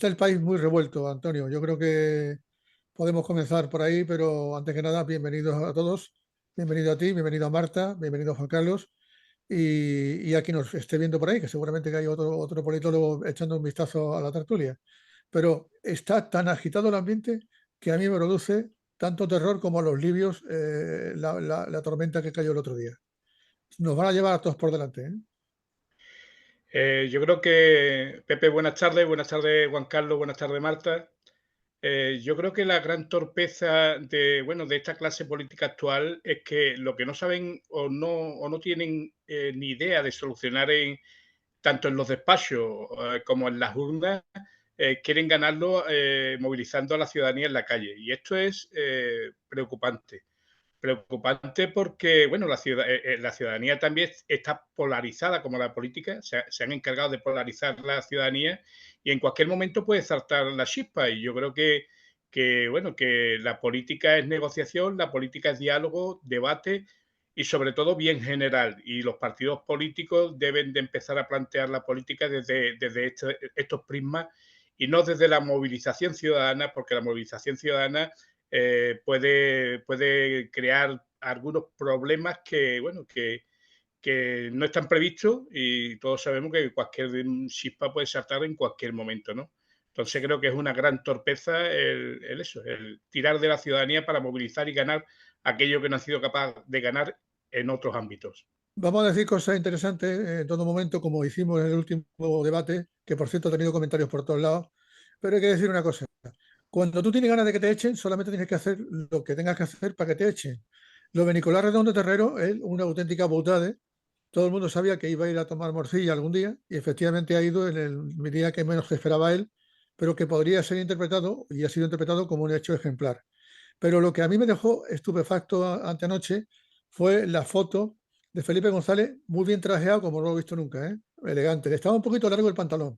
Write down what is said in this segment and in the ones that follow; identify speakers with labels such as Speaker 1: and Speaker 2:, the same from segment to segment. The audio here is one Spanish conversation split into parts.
Speaker 1: está el país muy revuelto, Antonio. Yo creo que podemos comenzar por ahí, pero antes que nada, bienvenidos a todos. Bienvenido a ti, bienvenido a Marta, bienvenido a Juan Carlos y a quien nos esté viendo por ahí, que seguramente que hay otro politólogo echando un vistazo a la tertulia. Pero está tan agitado el ambiente que a mí me produce tanto terror como a los libios la tormenta que cayó el otro día. Nos van a llevar a todos por delante, ¿eh?
Speaker 2: Yo creo que, Pepe, buenas tardes Juan Carlos, buenas tardes Marta. Yo creo que la gran torpeza de esta clase política actual es que lo que no saben o no tienen ni idea de solucionar tanto en los despachos como en las urnas, quieren ganarlo movilizando a la ciudadanía en la calle. Y esto es preocupante. Preocupante porque, bueno, la ciudadanía también está polarizada como la política, se han encargado de polarizar la ciudadanía y en cualquier momento puede saltar la chispa. Y yo creo bueno, que la política es negociación, la política es diálogo, debate y sobre todo bien general. Y los partidos políticos deben de empezar a plantear la política desde estos prismas y no desde la movilización ciudadana, porque la movilización ciudadana puede crear algunos problemas que no están previstos y todos sabemos que cualquier chispa puede saltar en cualquier momento, ¿no? Entonces creo que es una gran torpeza el tirar de la ciudadanía para movilizar y ganar aquello que no ha sido capaz de ganar en otros ámbitos.
Speaker 1: Vamos a decir cosas interesantes en todo momento, como hicimos en el último debate, que por cierto ha tenido comentarios por todos lados, pero hay que decir una cosa. Cuando tú tienes ganas de que te echen, solamente tienes que hacer lo que tengas que hacer para que te echen. Lo de Nicolás Redondo Terrero es una auténtica boutade. Todo el mundo sabía que iba a ir a tomar morcilla algún día y efectivamente ha ido en el día que menos se esperaba él, pero que podría ser interpretado y ha sido interpretado como un hecho ejemplar. Pero lo que a mí me dejó estupefacto anteanoche fue la foto de Felipe González, muy bien trajeado, como no lo he visto nunca, ¿eh? Elegante. Le estaba un poquito largo el pantalón.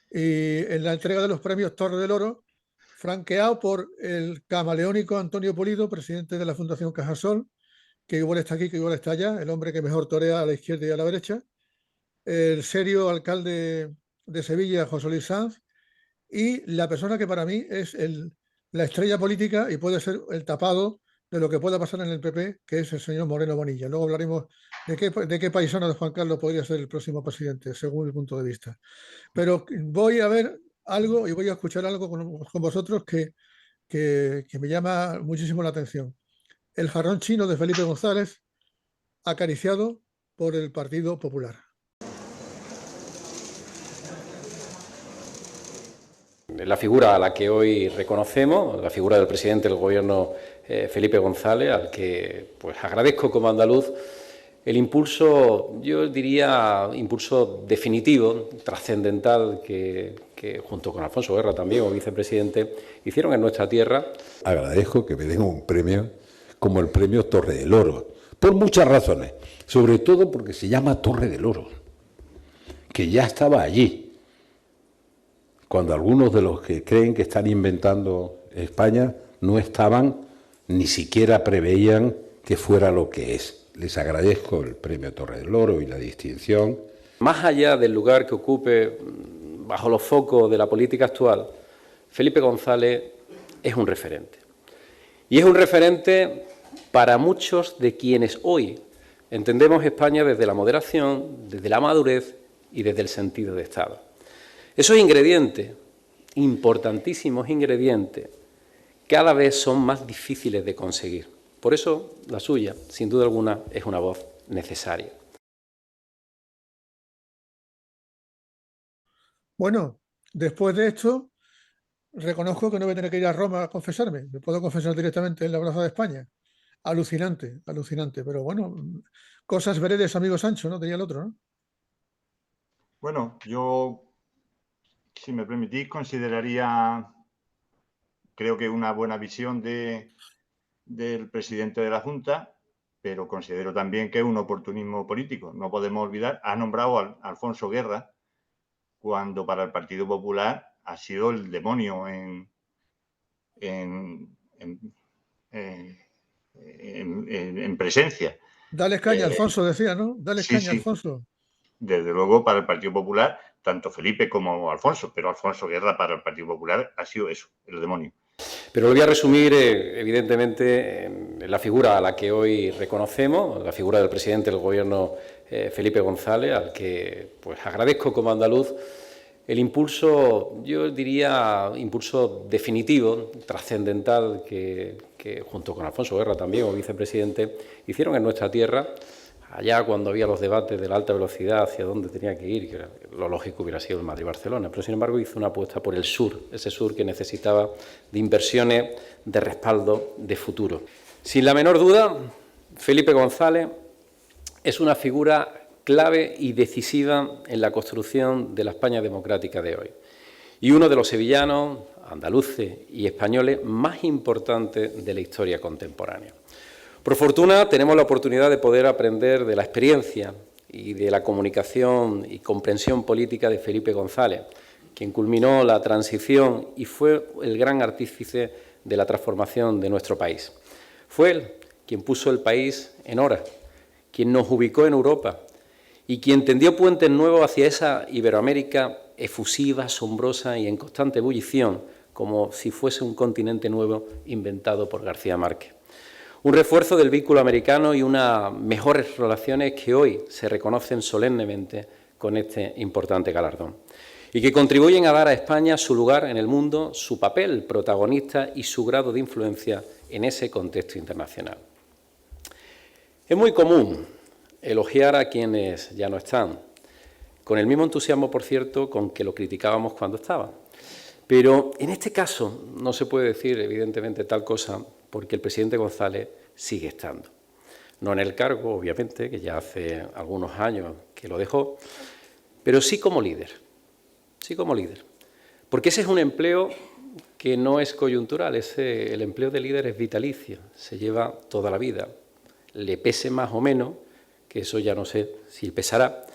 Speaker 1: Y en la entrega de los premios Torre del Oro, franqueado por el camaleónico Antonio Pulido, presidente de la Fundación Cajasol, que igual está aquí, que igual está allá, el hombre que mejor torea a la izquierda y a la derecha, el serio alcalde de Sevilla, José Luis Sanz, y la persona que para mí es la estrella política y puede ser el tapado de lo que pueda pasar en el PP, que es el señor Moreno Bonilla. Luego hablaremos de qué paisano de Juan Carlos podría ser el próximo presidente, según el punto de vista. Pero voy a ver algo y voy a escuchar algo con vosotros que me llama muchísimo la atención. El jarrón chino de Felipe González, acariciado por el Partido Popular.
Speaker 3: La figura a la que hoy reconocemos, la figura del presidente del Gobierno, Felipe González, al que pues agradezco como andaluz el impulso, yo diría, impulso definitivo, trascendental, que junto con Alfonso Guerra también, como vicepresidente, hicieron en nuestra tierra.
Speaker 4: Agradezco que me den un premio como el premio Torre del Oro, por muchas razones, sobre todo porque se llama Torre del Oro, que ya estaba allí, cuando algunos de los que creen que están inventando España no estaban, ni siquiera preveían que fuera lo que es. Les agradezco el premio Torre del Oro y la distinción.
Speaker 3: Más allá del lugar que ocupe bajo los focos de la política actual, Felipe González es un referente. Y es un referente para muchos de quienes hoy entendemos España desde la moderación, desde la madurez y desde el sentido de Estado. Esos ingredientes, importantísimos ingredientes, cada vez son más difíciles de conseguir. Por eso, la suya, sin duda alguna, es una voz necesaria.
Speaker 1: Bueno, después de esto, reconozco que no voy a tener que ir a Roma a confesarme. Me puedo confesar directamente en la Plaza de España. Alucinante, alucinante. Pero bueno, cosas veredes, amigo Sancho, ¿no? Tenía el otro, ¿no?
Speaker 5: Bueno, yo, si me permitís, consideraría, creo que una buena visión del presidente de la Junta, pero considero también que es un oportunismo político. No podemos olvidar, ha nombrado a Alfonso Guerra, cuando para el Partido Popular ha sido el demonio en presencia.
Speaker 1: Dale caña, Alfonso, decía, ¿no? Dale
Speaker 5: Sí,
Speaker 1: caña,
Speaker 5: sí,
Speaker 1: Alfonso.
Speaker 5: desde luego para el Partido Popular, tanto Felipe como Alfonso, pero Alfonso Guerra para el Partido Popular ha sido eso, el demonio.
Speaker 3: Pero lo voy a resumir, evidentemente, en la figura a la que hoy reconocemos, la figura del presidente del Gobierno, Felipe González, al que pues agradezco como andaluz el impulso, yo diría, impulso definitivo, trascendental, que junto con Alfonso Guerra también, como vicepresidente, hicieron en nuestra tierra, allá cuando había los debates de la alta velocidad, hacia dónde tenía que ir, que lo lógico hubiera sido el Madrid-Barcelona, pero sin embargo hizo una apuesta por el sur, ese sur que necesitaba de inversiones, de respaldo, de futuro. Sin la menor duda, Felipe González es una figura clave y decisiva en la construcción de la España democrática de hoy. Y uno de los sevillanos, andaluces y españoles más importantes de la historia contemporánea. Por fortuna, tenemos la oportunidad de poder aprender de la experiencia y de la comunicación y comprensión política de Felipe González, quien culminó la transición y fue el gran artífice de la transformación de nuestro país. Fue él quien puso el país en hora, quien nos ubicó en Europa y quien tendió puentes nuevos hacia esa Iberoamérica efusiva, asombrosa y en constante ebullición, como si fuese un continente nuevo inventado por García Márquez. Un refuerzo del vínculo americano y unas mejores relaciones que hoy se reconocen solemnemente con este importante galardón y que contribuyen a dar a España su lugar en el mundo, su papel protagonista y su grado de influencia en ese contexto internacional. Es muy común elogiar a quienes ya no están, con el mismo entusiasmo, por cierto, con que lo criticábamos cuando estaban. Pero en este caso no se puede decir, evidentemente, tal cosa porque el presidente González sigue estando. No en el cargo, obviamente, que ya hace algunos años que lo dejó, pero sí como líder. Sí como líder. Porque ese es un empleo que no es coyuntural, el empleo de líder es vitalicio, se lleva toda la vida. Le pese más o menos, que eso ya no sé si pesará.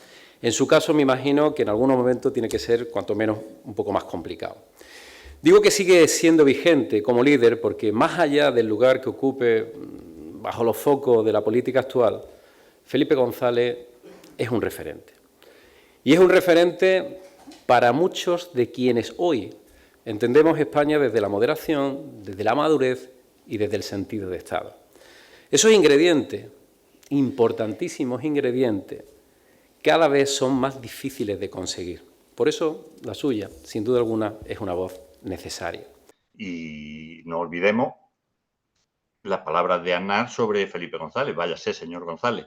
Speaker 3: En su caso, me imagino que en algún momento tiene que ser, cuanto menos, un poco más complicado. Digo que sigue siendo vigente como líder porque, más allá del lugar que ocupe bajo los focos de la política actual, Felipe González es un referente. Y es un referente para muchos de quienes hoy entendemos España desde la moderación, desde la madurez y desde el sentido de Estado. Esos ingredientes, importantísimos ingredientes, cada vez son más difíciles de conseguir. Por eso, la suya, sin duda alguna, es una voz necesaria.
Speaker 5: Y no olvidemos las palabras de Aznar sobre Felipe González, váyase, señor González,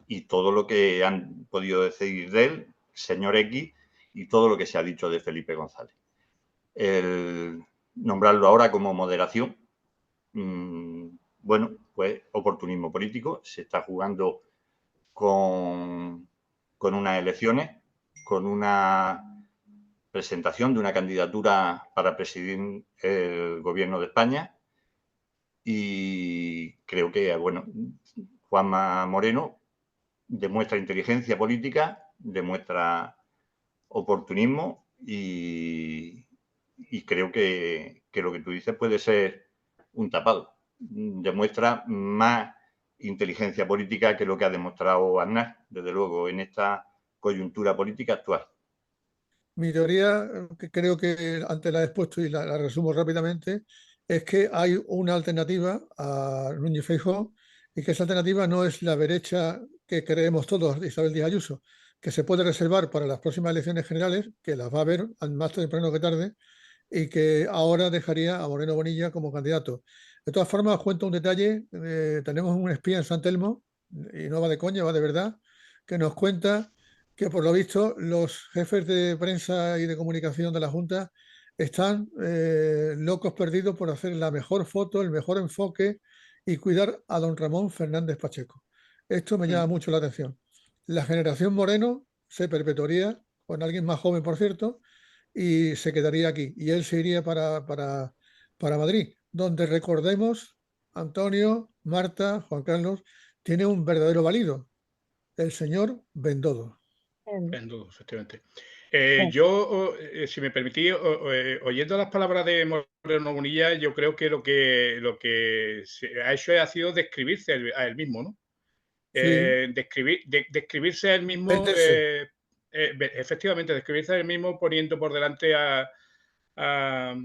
Speaker 5: y todo lo que han podido decir de él, señor X, y todo lo que se ha dicho de Felipe González. El nombrarlo ahora como moderación, bueno, pues oportunismo político, se está jugando con unas elecciones, con una presentación de una candidatura para presidir el Gobierno de España y creo que, bueno, Juanma Moreno demuestra inteligencia política, demuestra oportunismo y creo que lo que tú dices puede ser un tapado. Demuestra más inteligencia política que lo que ha demostrado Aznar, desde luego, en esta coyuntura política actual.
Speaker 1: Mi teoría, que creo que antes la he expuesto y la resumo rápidamente, es que hay una alternativa a Núñez Feijóo y que esa alternativa no es la derecha que creemos todos, Isabel Díaz Ayuso, que se puede reservar para las próximas elecciones generales, que las va a haber más temprano que tarde, y que ahora dejaría a Moreno Bonilla como candidato. De todas formas, os cuento un detalle. Tenemos un espía en San Telmo, y no va de coña, va de verdad, que nos cuenta que por lo visto los jefes de prensa y de comunicación de la Junta están locos perdidos por hacer la mejor foto, el mejor enfoque y cuidar a don Ramón Fernández Pacheco. Esto me llama mucho la atención. La generación Moreno se perpetuaría con alguien más joven, por cierto, y se quedaría aquí. Y él se iría para Madrid, donde recordemos, Antonio, Marta, Juan Carlos, tiene un verdadero valido, el señor Bendodo.
Speaker 2: Bendodo, efectivamente. Yo, si me permitís, oyendo las palabras de Moreno Bonilla, yo creo que lo que se ha hecho ha sido describirse a él mismo, ¿no?
Speaker 1: Sí.
Speaker 2: Describirse a él mismo,
Speaker 1: Venderse.
Speaker 2: efectivamente, describirse a él mismo poniendo por delante a, a,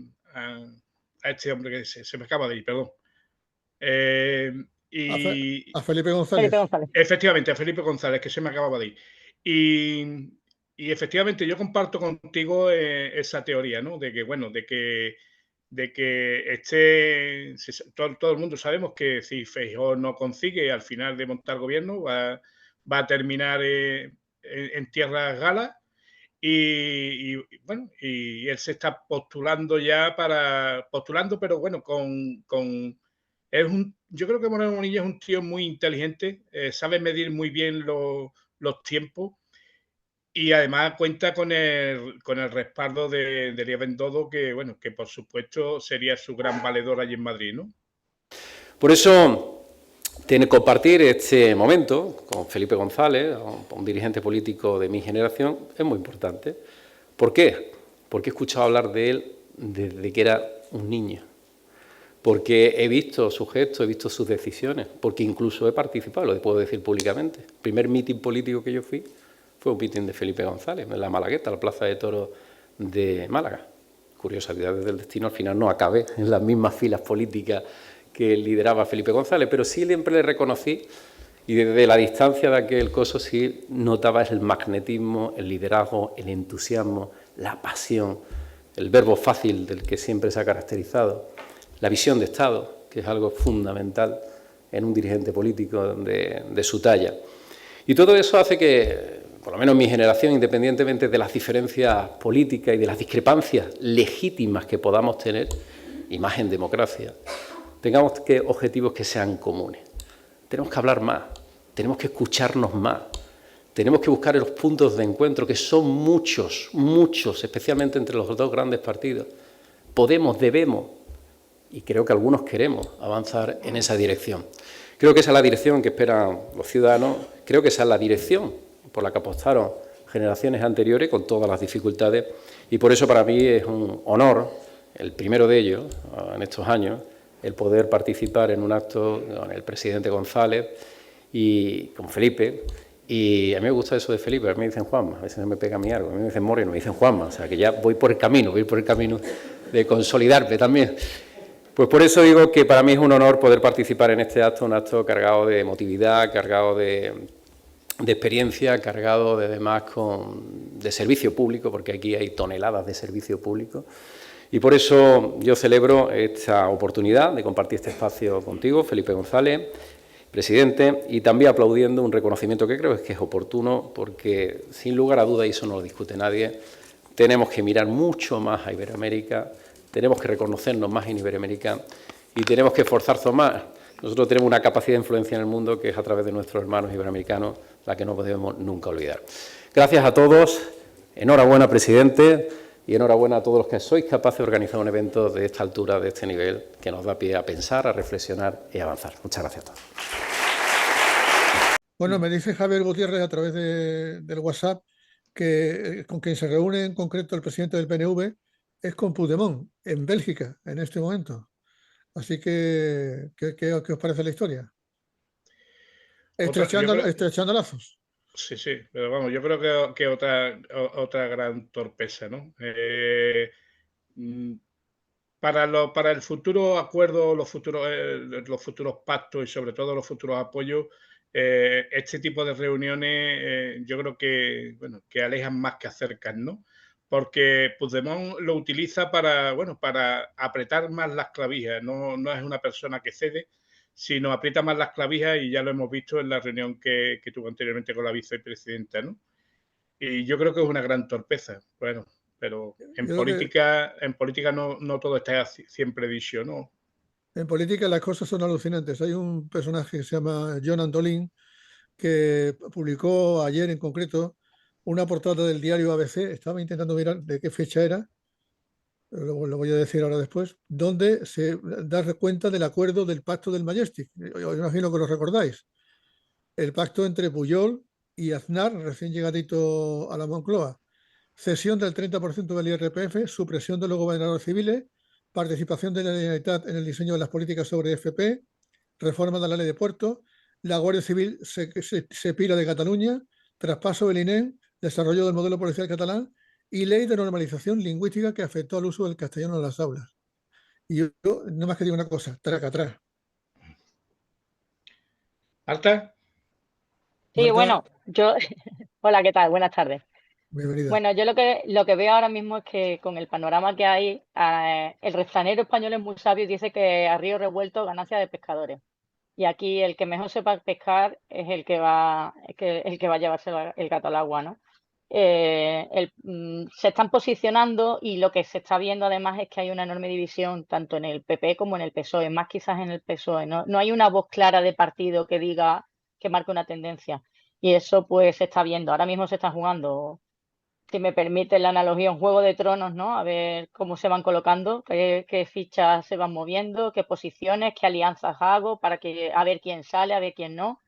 Speaker 2: este hombre que se me acaba de ir, perdón.
Speaker 1: A Felipe González.
Speaker 2: Efectivamente, a Felipe González, que se me acababa de ir. Y efectivamente, yo comparto contigo esa teoría, ¿no? De que, bueno, de que todo el mundo sabemos que si Feijóo no consigue al final de montar gobierno, va a terminar en tierras galas. Bueno, y él se está postulando, pero bueno, yo creo que Moreno Bonilla es un tío muy inteligente, sabe medir muy bien los tiempos y además cuenta con el respaldo de Elías Bendodo, que bueno, que por supuesto sería su gran valedor allí en Madrid, ¿no?
Speaker 3: Por eso, compartir este momento con Felipe González, un dirigente político de mi generación, es muy importante. ¿Por qué? Porque he escuchado hablar de él desde que era un niño. Porque he visto sus gestos, he visto sus decisiones, porque incluso he participado, lo puedo decir públicamente. El primer mitin político que yo fui fue un mitin de Felipe González, en la Malagueta, la Plaza de Toros de Málaga. Curiosidades del destino, al final no acabé en las mismas filas políticas que lideraba Felipe González, pero sí siempre le reconocí, y desde la distancia de aquel coso sí notaba el magnetismo, el liderazgo, el entusiasmo, la pasión, el verbo fácil del que siempre se ha caracterizado, la visión de Estado, que es algo fundamental en un dirigente político de su talla. Y todo eso hace que, por lo menos mi generación, independientemente de las diferencias políticas y de las discrepancias legítimas que podamos tener, y más en democracia, tengamos objetivos que sean comunes. Tenemos que hablar más, tenemos que escucharnos más, tenemos que buscar los puntos de encuentro, que son muchos, muchos, especialmente entre los dos grandes partidos. Podemos, debemos, y creo que algunos queremos avanzar en esa dirección. Creo que esa es la dirección que esperan los ciudadanos, creo que esa es la dirección por la que apostaron generaciones anteriores con todas las dificultades, y por eso para mí es un honor, el primero de ellos en estos años, el poder participar en un acto con el presidente González y con Felipe. Y a mí me gusta eso de Felipe, a mí me dicen Juanma, a veces no me pega mi algo, a mí me dicen Moreno, me dicen Juanma, o sea que ya voy por el camino de consolidarme también. Pues por eso digo que para mí es un honor poder participar en este acto, un acto cargado de emotividad, cargado de experiencia, cargado de además de servicio público, porque aquí hay toneladas de servicio público. Y por eso yo celebro esta oportunidad de compartir este espacio contigo, Felipe González, presidente, y también aplaudiendo un reconocimiento que creo que es oportuno, porque sin lugar a duda, y eso no lo discute nadie, tenemos que mirar mucho más a Iberoamérica, tenemos que reconocernos más en Iberoamérica y tenemos que esforzarnos más. Nosotros tenemos una capacidad de influencia en el mundo que es a través de nuestros hermanos iberoamericanos, la que no podemos nunca olvidar. Gracias a todos, enhorabuena, presidente. Y enhorabuena a todos los que sois capaces de organizar un evento de esta altura, de este nivel, que nos da pie a pensar, a reflexionar y a avanzar. Muchas gracias a todos.
Speaker 1: Bueno, me dice Javier Gutiérrez a través del WhatsApp que con quien se reúne en concreto el presidente del PNV es con Puigdemont, en Bélgica, en este momento. Así que, ¿qué os parece la historia? Estrechando lazos.
Speaker 2: Sí, pero vamos, yo creo que otra gran torpeza, ¿no? Para el futuro acuerdo, los futuros pactos y sobre todo los futuros apoyos, este tipo de reuniones yo creo que, bueno, que alejan más que acercan, ¿no? Porque Puigdemont lo utiliza para apretar más las clavijas, no es una persona que cede, sino aprieta más las clavijas, y ya lo hemos visto en la reunión que tuvo anteriormente con la vicepresidenta, ¿no? Y yo creo que es una gran torpeza. Bueno, pero en política no todo está siempre dicho, ¿no?
Speaker 1: En política las cosas son alucinantes. Hay un personaje que se llama John Antolín que publicó ayer en concreto una portada del diario ABC, estaba intentando mirar de qué fecha era, lo voy a decir ahora después, donde se da cuenta del acuerdo del pacto del Majestic. Yo imagino que lo recordáis. El pacto entre Pujol y Aznar, recién llegadito a la Moncloa. Cesión del 30% del IRPF, supresión de los gobernadores civiles, participación de la Generalitat en el diseño de las políticas sobre FP, reforma de la ley de puertos, la Guardia Civil se pira de Cataluña, traspaso del INEM, desarrollo del modelo policial catalán y ley de normalización lingüística que afectó al uso del castellano en las aulas. Y yo no más que digo una cosa, traca atrás.
Speaker 2: ¿Marta?
Speaker 6: Sí,
Speaker 1: Marta,
Speaker 6: bueno, yo... Hola, ¿qué tal? Buenas tardes.
Speaker 1: bienvenida.
Speaker 6: Bueno, yo lo que veo ahora mismo es que con el panorama que hay, el refranero español es muy sabio y dice que a río revuelto ganancia de pescadores. Y aquí el que mejor sepa pescar es el que va a llevarse el gato al agua, ¿no? Se están posicionando y lo que se está viendo además es que hay una enorme división tanto en el PP como en el PSOE, más quizás en el PSOE. No hay una voz clara de partido que diga, que marque una tendencia. Y eso pues se está viendo. Ahora mismo se está jugando, si me permite la analogía, un Juego de Tronos, ¿no? A ver cómo se van colocando, qué fichas se van moviendo, qué posiciones, qué alianzas hago a ver quién sale, a ver quién no.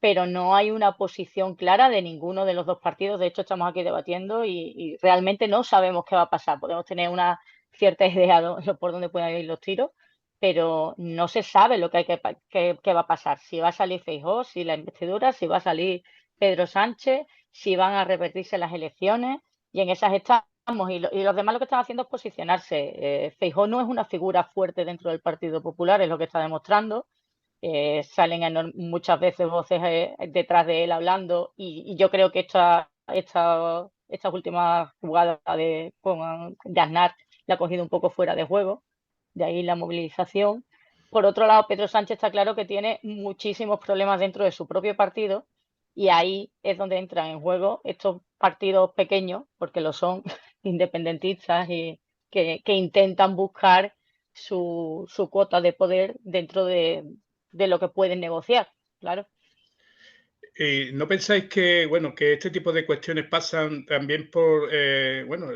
Speaker 6: Pero no hay una posición clara de ninguno de los dos partidos. De hecho, estamos aquí debatiendo y realmente no sabemos qué va a pasar. Podemos tener una cierta idea por dónde pueden ir los tiros, pero no se sabe lo que qué va a pasar. Si va a salir Feijóo, si la investidura, si va a salir Pedro Sánchez, si van a repetirse las elecciones, y en esas estamos. Y los demás lo que están haciendo es posicionarse. Feijóo no es una figura fuerte dentro del Partido Popular, es lo que está demostrando. Salen muchas veces voces detrás de él hablando y yo creo que estas últimas jugadas de Aznar la ha cogido un poco fuera de juego, de ahí la movilización. Por otro lado, Pedro Sánchez está claro que tiene muchísimos problemas dentro de su propio partido y ahí es donde entran en juego estos partidos pequeños, porque lo son, independentistas y que intentan buscar su cuota de poder dentro de lo que pueden negociar, claro.
Speaker 2: ¿No pensáis que, bueno, que este tipo de cuestiones pasan también por, bueno,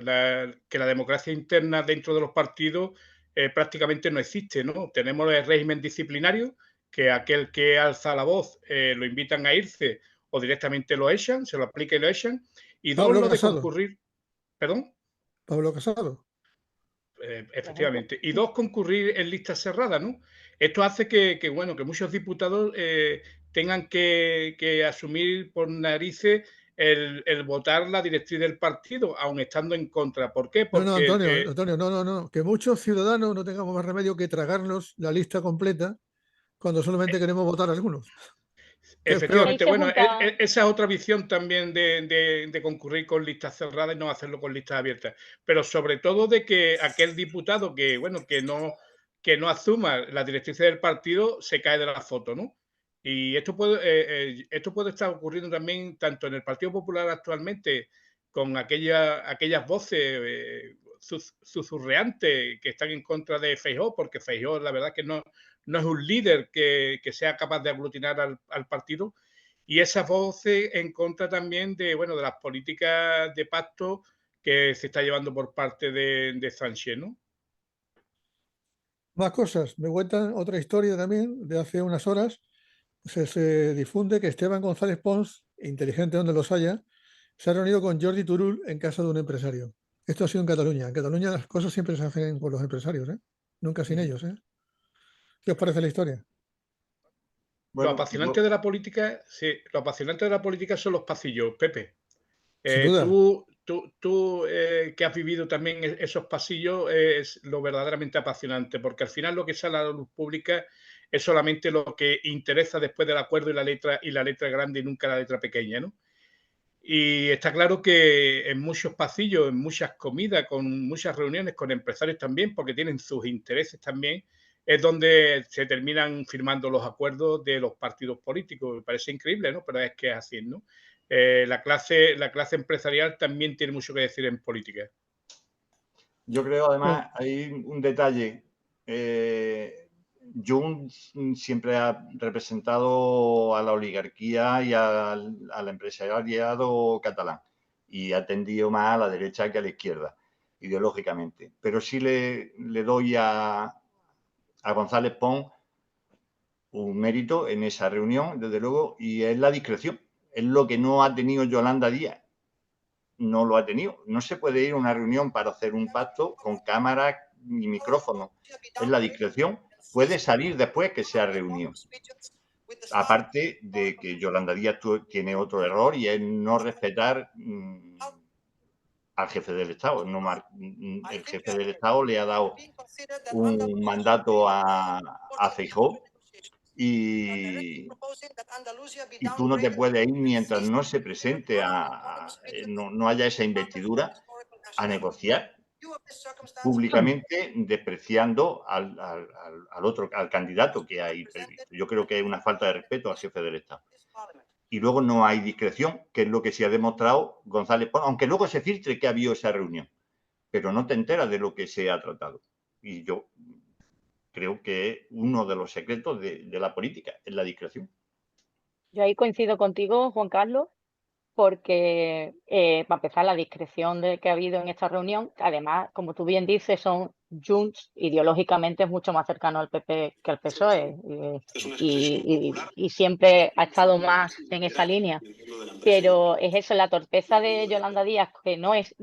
Speaker 2: que la democracia interna dentro de los partidos prácticamente no existe, ¿no? Tenemos el régimen disciplinario, que aquel que alza la voz lo invitan a irse o directamente lo echan, se lo aplica y lo echan. Y dos,
Speaker 1: Pablo
Speaker 2: lo de
Speaker 1: Casado.
Speaker 2: concurrir, ¿perdón?
Speaker 1: Pablo Casado.
Speaker 2: Efectivamente. Y dos, concurrir en listas cerradas, ¿no? Esto hace que bueno, que muchos diputados tengan que asumir por narices el votar la directriz del partido, aun estando en contra. ¿Por qué?
Speaker 1: No,
Speaker 2: Porque
Speaker 1: Antonio, no. Que muchos ciudadanos no tengamos más remedio que tragarnos la lista completa cuando solamente queremos votar algunos. Que es peor.
Speaker 2: efectivamente, bueno, esa es otra visión también de concurrir con listas cerradas y no hacerlo con listas abiertas. Pero sobre todo de que aquel diputado que, bueno, que no asuma las directrices del partido se cae de la foto, ¿no? Y esto puede estar ocurriendo también tanto en el Partido Popular actualmente con aquellas voces susurreantes que están en contra de Feijóo, porque Feijóo la verdad que no es un líder que sea capaz de aglutinar al partido, y esas voces en contra también de, bueno, de las políticas de pacto que se está llevando por parte de Sánchez, ¿no?
Speaker 1: Más cosas. Me cuentan otra historia también de hace unas horas. Se difunde que Esteban González Pons, inteligente donde los haya, se ha reunido con Jordi Turull en casa de un empresario. Esto ha sido en Cataluña. En Cataluña las cosas siempre se hacen por los empresarios, ¿eh? Nunca sin ellos, ¿eh? ¿Qué os parece la historia?
Speaker 2: Bueno, lo apasionante de la política, sí, lo apasionante de la política son los pasillos, Pepe.
Speaker 1: Sin duda.
Speaker 2: Tú que has vivido también esos pasillos es lo verdaderamente apasionante, porque al final lo que sale a la luz pública es solamente lo que interesa después del acuerdo y la letra grande y nunca la letra pequeña, ¿no? Y está claro que en muchos pasillos, en muchas comidas, con muchas reuniones con empresarios también, porque tienen sus intereses también, es donde se terminan firmando los acuerdos de los partidos políticos. Me parece increíble, ¿no? Pero es que es así, ¿no? La clase empresarial también tiene mucho que decir en política.
Speaker 5: Yo creo, además, hay un detalle. Junts siempre ha representado a la oligarquía y al empresariado catalán y ha tendido más a la derecha que a la izquierda, ideológicamente. Pero sí le doy a González Pons un mérito en esa reunión, desde luego, y es la discreción. Es lo que no ha tenido Yolanda Díaz. No lo ha tenido. No se puede ir a una reunión para hacer un pacto con cámara y micrófono. Es la discreción. Puede salir después que se ha reunido. Aparte de que Yolanda Díaz tiene otro error y es no respetar al jefe del Estado. El jefe del Estado le ha dado un mandato a Feijóo y tú no te puedes ir mientras no se presente, no haya esa investidura, a negociar públicamente despreciando al candidato que hay previsto. Yo creo que es una falta de respeto al jefe del Estado. Y luego no hay discreción, que es lo que sí ha demostrado González Pons, aunque luego se filtre que ha habido esa reunión, pero no te enteras de lo que se ha tratado. Y yo creo que es uno de los secretos de la política, es la discreción.
Speaker 6: Yo ahí coincido contigo, Juan Carlos, porque, para empezar, la discreción que ha habido en esta reunión, además, como tú bien dices, son Junts, ideológicamente es mucho más cercano al PP que al PSOE, y siempre ha estado más en esa línea. Pero es eso, la torpeza de Yolanda Díaz, que no es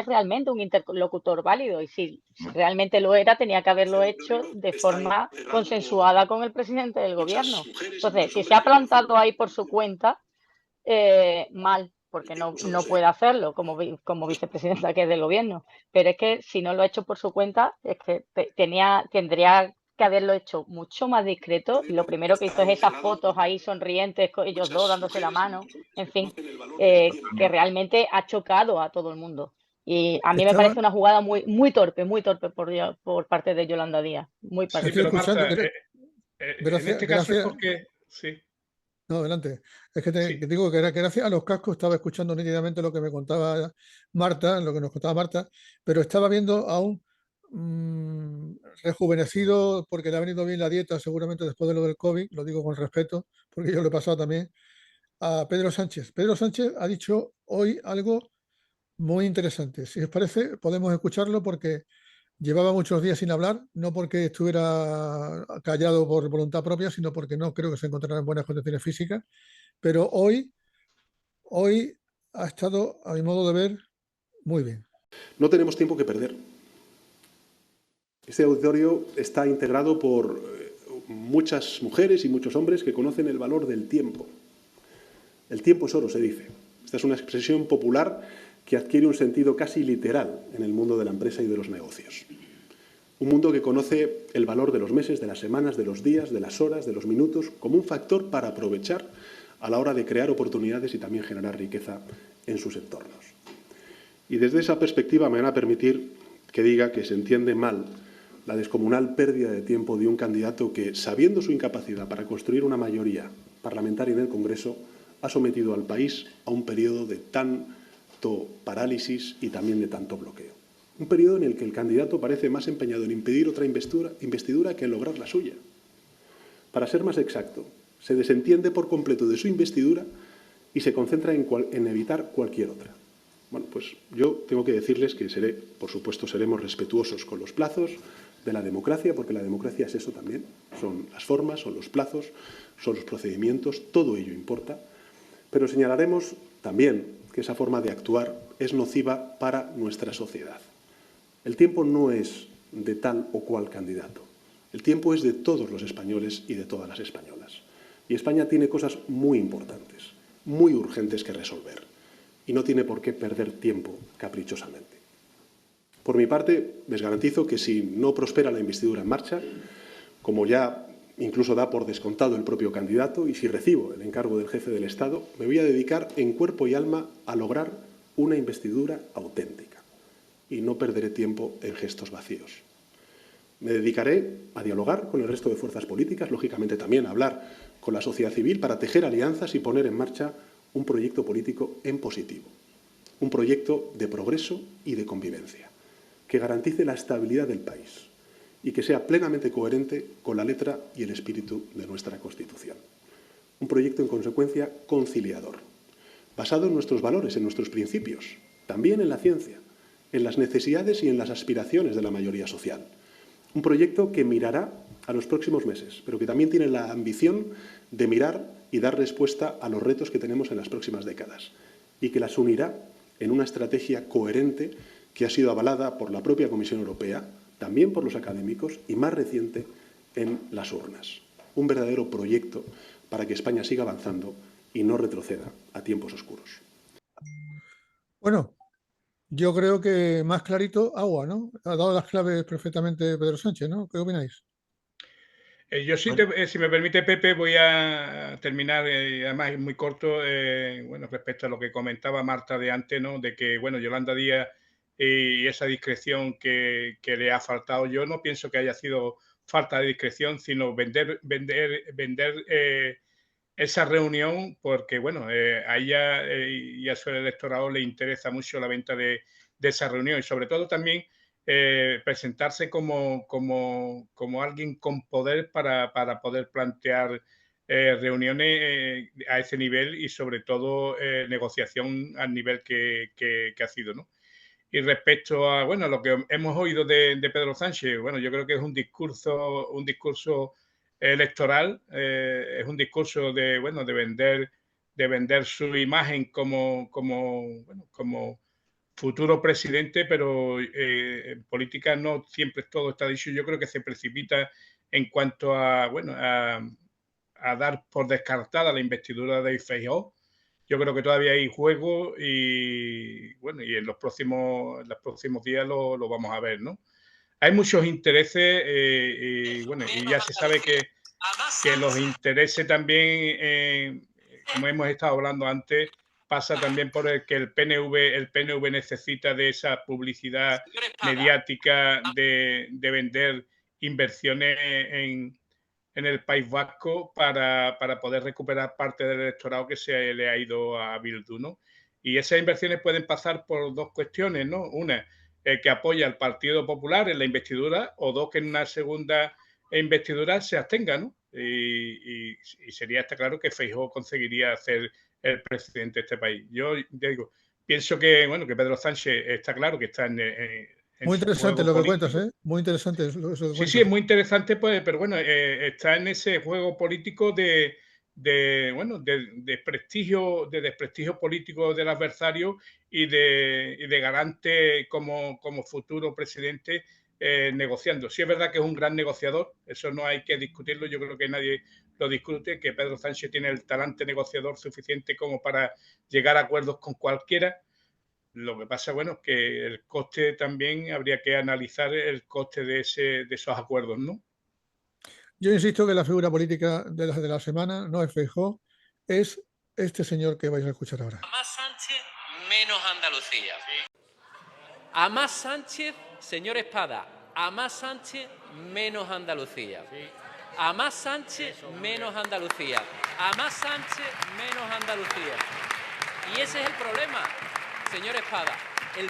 Speaker 6: realmente un interlocutor válido, y si realmente lo era, tenía que haberlo hecho de forma consensuada con el presidente del gobierno. Entonces, si se ha plantado ahí por su cuenta, mal, porque no puede hacerlo como vicepresidenta que es del gobierno. Pero es que si no lo ha hecho por su cuenta, es que tendría que haberlo hecho mucho más discreto, y lo primero que hizo es esas fotos ahí sonrientes con ellos dos dándose la mano, en fin, que realmente ha chocado a todo el mundo. Y a mí me parece una jugada muy torpe por parte de Yolanda Díaz. Muy
Speaker 2: Sí,
Speaker 6: parecida.
Speaker 2: pero Marta,
Speaker 1: gracias,
Speaker 2: en este caso es porque... Sí.
Speaker 1: No, adelante. Es que te digo que gracias a los cascos estaba escuchando nítidamente lo que me contaba Marta, lo que nos contaba Marta, pero estaba viendo a un rejuvenecido, porque le ha venido bien la dieta, seguramente después de lo del COVID, lo digo con respeto, porque yo lo he pasado también, a Pedro Sánchez. Pedro Sánchez ha dicho hoy algo muy interesante. Si os parece, podemos escucharlo porque llevaba muchos días sin hablar, no porque estuviera callado por voluntad propia, sino porque no creo que se encontrara en buenas condiciones físicas. Pero hoy ha estado, a mi modo de ver, muy bien.
Speaker 7: No tenemos tiempo que perder. Este auditorio está integrado por muchas mujeres y muchos hombres que conocen el valor del tiempo. El tiempo es oro, se dice. Esta es una expresión popular que adquiere un sentido casi literal en el mundo de la empresa y de los negocios. Un mundo que conoce el valor de los meses, de las semanas, de los días, de las horas, de los minutos, como un factor para aprovechar a la hora de crear oportunidades y también generar riqueza en sus entornos. Y desde esa perspectiva me van a permitir que diga que se entiende mal la descomunal pérdida de tiempo de un candidato que, sabiendo su incapacidad para construir una mayoría parlamentaria en el Congreso, ha sometido al país a un periodo de tanto parálisis y también de tanto bloqueo. Un periodo en el que el candidato parece más empeñado en impedir otra investidura que en lograr la suya. Para ser más exacto, se desentiende por completo de su investidura y se concentra en evitar cualquier otra. Bueno, pues yo tengo que decirles que por supuesto, seremos respetuosos con los plazos de la democracia, porque la democracia es eso también. Son las formas, son los plazos, son los procedimientos, todo ello importa. Pero señalaremos también que esa forma de actuar es nociva para nuestra sociedad. El tiempo no es de tal o cual candidato. El tiempo es de todos los españoles y de todas las españolas. Y España tiene cosas muy importantes, muy urgentes que resolver. Y no tiene por qué perder tiempo caprichosamente. Por mi parte, les garantizo que si no prospera la investidura en marcha, como ya incluso da por descontado el propio candidato, y si recibo el encargo del jefe del Estado, me voy a dedicar en cuerpo y alma a lograr una investidura auténtica. Y no perderé tiempo en gestos vacíos. Me dedicaré a dialogar con el resto de fuerzas políticas, lógicamente también a hablar con la sociedad civil para tejer alianzas y poner en marcha un proyecto político en positivo. Un proyecto de progreso y de convivencia, que garantice la estabilidad del país y que sea plenamente coherente con la letra y el espíritu de nuestra Constitución. Un proyecto, en consecuencia, conciliador, basado en nuestros valores, en nuestros principios, también en la ciencia, en las necesidades y en las aspiraciones de la mayoría social. Un proyecto que mirará a los próximos meses, pero que también tiene la ambición de mirar y dar respuesta a los retos que tenemos en las próximas décadas y que las unirá en una estrategia coherente que ha sido avalada por la propia Comisión Europea, también por los académicos y, más reciente, en las urnas. Un verdadero proyecto para que España siga avanzando y no retroceda a tiempos oscuros.
Speaker 1: Bueno, yo creo que más clarito agua, ¿no? Ha dado las claves perfectamente Pedro Sánchez, ¿no? ¿Qué opináis?
Speaker 2: Yo sí, si me permite, Pepe, voy a terminar, además es muy corto, bueno, respecto a lo que comentaba Marta de antes, ¿no? De que, bueno, Yolanda Díaz y esa discreción que le ha faltado, yo no pienso que haya sido falta de discreción, sino vender esa reunión, porque, bueno, a ella y a su electorado le interesa mucho la venta de esa reunión y sobre todo también presentarse como alguien con poder para poder plantear reuniones a ese nivel y sobre todo negociación al nivel que ha sido, ¿no? Y respecto a, bueno, lo que hemos oído de Pedro Sánchez, bueno, yo creo que es un discurso electoral, es un discurso de, bueno, de vender su imagen como futuro presidente, pero en política no siempre todo está dicho. Yo creo que se precipita en cuanto a, bueno, a dar por descartada la investidura de Feijóo. Yo creo que todavía hay juego y, bueno, y en los próximos días lo vamos a ver, ¿no? Hay muchos intereses y, bueno, y ya se sabe que los intereses también, como hemos estado hablando antes, pasa también por el que el PNV necesita de esa publicidad mediática de vender inversiones en el País Vasco para poder recuperar parte del electorado que se le ha ido a Bildu, ¿no? Y esas inversiones pueden pasar por dos cuestiones, ¿no? Una, que apoya al Partido Popular en la investidura, o dos, que en una segunda investidura se abstenga, ¿no? Y sería, está claro, que Feijóo conseguiría ser el presidente de este país. Yo digo, pienso que, bueno, que Pedro Sánchez está claro que está en
Speaker 1: Muy
Speaker 2: su
Speaker 1: interesante
Speaker 2: juego
Speaker 1: lo que
Speaker 2: político.
Speaker 1: cuentas, ¿eh? Muy interesante eso que
Speaker 2: Sí,
Speaker 1: cuentas.
Speaker 2: sí, es muy interesante, pues, pero bueno, está en ese juego político de desprestigio político del adversario y de garante como futuro presidente negociando. Sí es verdad que es un gran negociador, eso no hay que discutirlo, yo creo que nadie lo discute, que Pedro Sánchez tiene el talante negociador suficiente como para llegar a acuerdos con cualquiera. Lo que pasa, bueno, que el coste también habría que analizar el coste de esos acuerdos, ¿no?
Speaker 1: Yo insisto que la figura política de la semana no es Feijóo, es este señor que vais a escuchar ahora.
Speaker 8: A más Sánchez, menos Andalucía. A más Sánchez, señor Espada, a más Sánchez, menos Andalucía. A más Sánchez, menos Andalucía. A más Sánchez, menos Andalucía. Y ese es el problema, señor Espada. El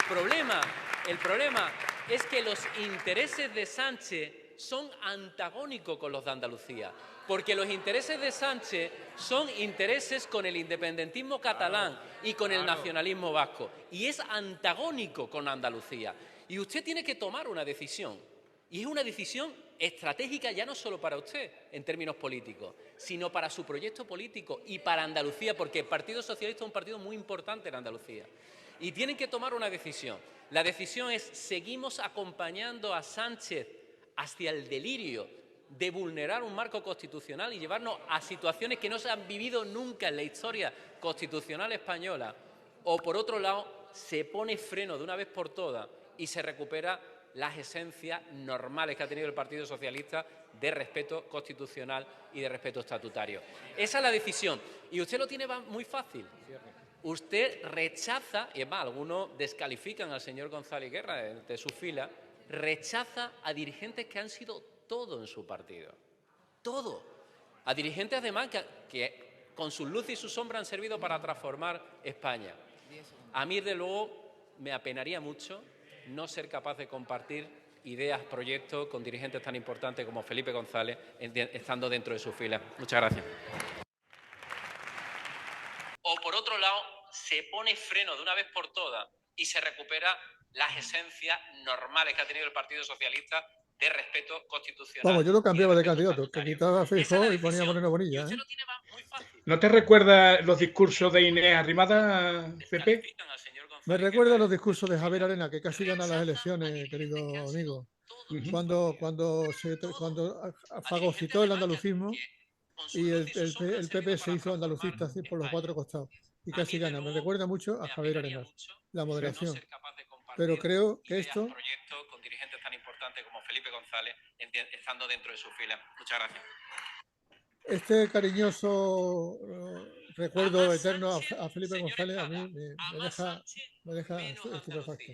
Speaker 8: problema es que los intereses de Sánchez son antagónicos con los de Andalucía, porque los intereses de Sánchez son intereses con el independentismo catalán y con el nacionalismo vasco, y es antagónico con Andalucía. Y usted tiene que tomar una decisión, y es una decisión estratégica ya no solo para usted en términos políticos, sino para su proyecto político y para Andalucía, porque el Partido Socialista es un partido muy importante en Andalucía. Y tienen que tomar una decisión. La decisión es: seguimos acompañando a Sánchez hacia el delirio de vulnerar un marco constitucional y llevarnos a situaciones que no se han vivido nunca en la historia constitucional española, o por otro lado se pone freno de una vez por todas y se recupera las esencias normales que ha tenido el Partido Socialista de respeto constitucional y de respeto estatutario. Esa es la decisión. Y usted lo tiene muy fácil. Usted rechaza, y es más, algunos descalifican al señor González Guerra de su fila, rechaza a dirigentes que han sido todo en su partido. Todo. A dirigentes, además, que con sus luces y sus sombras han servido para transformar España. A mí, de luego, me apenaría mucho no ser capaz de compartir ideas, proyectos con dirigentes tan importantes como Felipe González, estando dentro de sus filas. Muchas gracias. O por otro lado, se pone freno de una vez por todas y se recupera las esencias normales que ha tenido el Partido Socialista de respeto constitucional.
Speaker 1: Vamos, yo lo cambiaba de candidato, que quitaba a Feijóo y ponía a Moreno Bonilla.
Speaker 8: Usted lo tiene muy fácil.
Speaker 2: ¿No te recuerda los discursos de Inés Arrimadas, Pepe?
Speaker 1: Me recuerda los discursos de Javier Arena, que casi gana las elecciones, querido amigo. Cuando fagocitó el andalucismo y el PP se hizo andalucista así por los 4 costados y casi gana. Me recuerda mucho a Javier Arenas, la moderación. Pero creo que esto...
Speaker 8: proyectos con dirigentes tan importantes como Felipe González estando dentro de su fila. Muchas gracias.
Speaker 1: Este cariñoso recuerdo eterno a Felipe González a mí me deja estupefacto.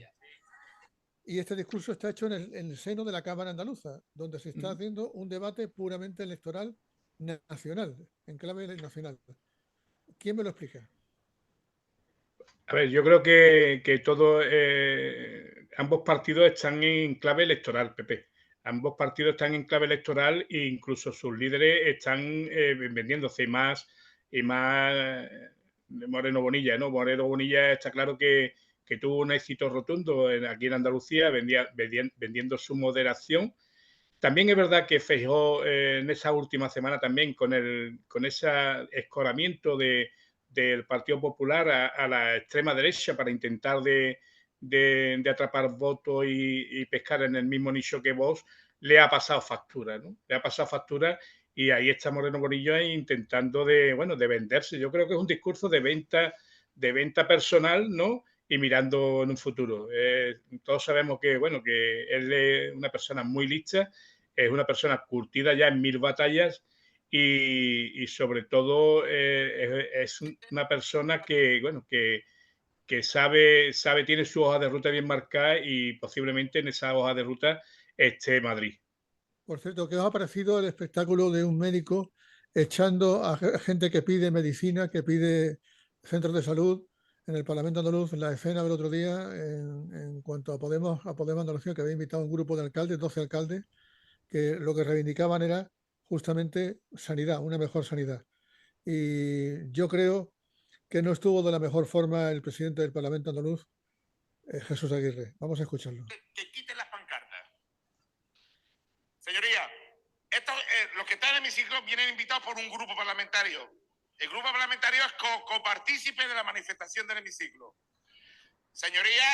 Speaker 1: Y este discurso está hecho en el seno de la Cámara Andaluza, donde se está haciendo un debate puramente electoral nacional, en clave nacional. ¿Quién me lo explica?
Speaker 2: A ver, yo creo que ambos partidos están en clave electoral, Pepe. Ambos partidos están en clave electoral e incluso sus líderes están vendiéndose y más Moreno Bonilla, ¿no? Moreno Bonilla está claro que tuvo un éxito rotundo aquí en Andalucía vendiendo su moderación. También es verdad que Feijóo en esa última semana también con ese escoramiento del Partido Popular a la extrema derecha para intentar de atrapar votos y pescar en el mismo nicho que Vox, le ha pasado factura, ¿no? Le ha pasado factura y ahí está Moreno Bonilla intentando de venderse. Yo creo que es un discurso de venta personal, ¿no? Y mirando en un futuro. Todos sabemos que él es una persona muy lista, es una persona curtida ya en 1000 batallas y sobre todo es una persona que sabe, tiene su hoja de ruta bien marcada y posiblemente en esa hoja de ruta esté Madrid.
Speaker 1: Por cierto, ¿qué os ha parecido el espectáculo de un médico echando a gente que pide medicina, que pide centros de salud en el Parlamento andaluz? La escena del otro día, en cuanto a Podemos Andalucía, que había invitado a un grupo de alcaldes, 12 alcaldes, que lo que reivindicaban era justamente sanidad, una mejor sanidad. Y yo creo que no estuvo de la mejor forma el presidente del Parlamento andaluz, Jesús Aguirre. Vamos a escucharlo.
Speaker 9: Que quiten las pancartas. Señoría, los que están en el hemiciclo vienen invitados por un grupo parlamentario. El grupo parlamentario es copartícipe de la manifestación del hemiciclo. Señoría,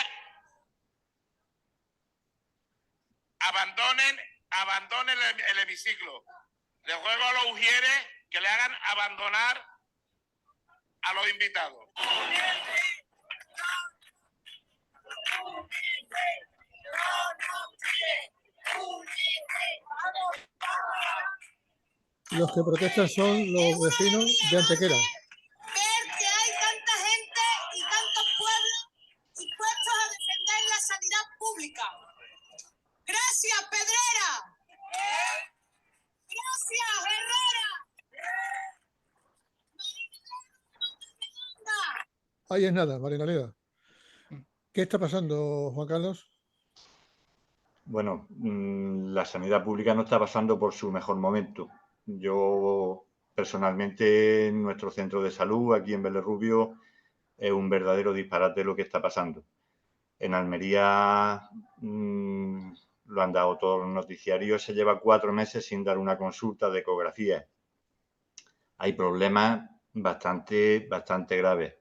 Speaker 9: abandonen el hemiciclo. Les ruego a los ujieres que le hagan abandonar a los invitados.
Speaker 1: Los que protestan son los vecinos de Antequera.
Speaker 10: Ver que hay tanta gente y tantos pueblos dispuestos a defender la sanidad pública. Gracias, Pedrera. Gracias, Herrera.
Speaker 1: Ahí es nada, Marinaleda. ¿Qué está pasando, Juan Carlos?
Speaker 5: Bueno, la sanidad pública no está pasando por su mejor momento. Yo, personalmente, en nuestro centro de salud, aquí en Vélez Rubio, es un verdadero disparate lo que está pasando. En Almería lo han dado todos los noticiarios, se lleva 4 meses sin dar una consulta de ecografía. Hay problemas bastante graves.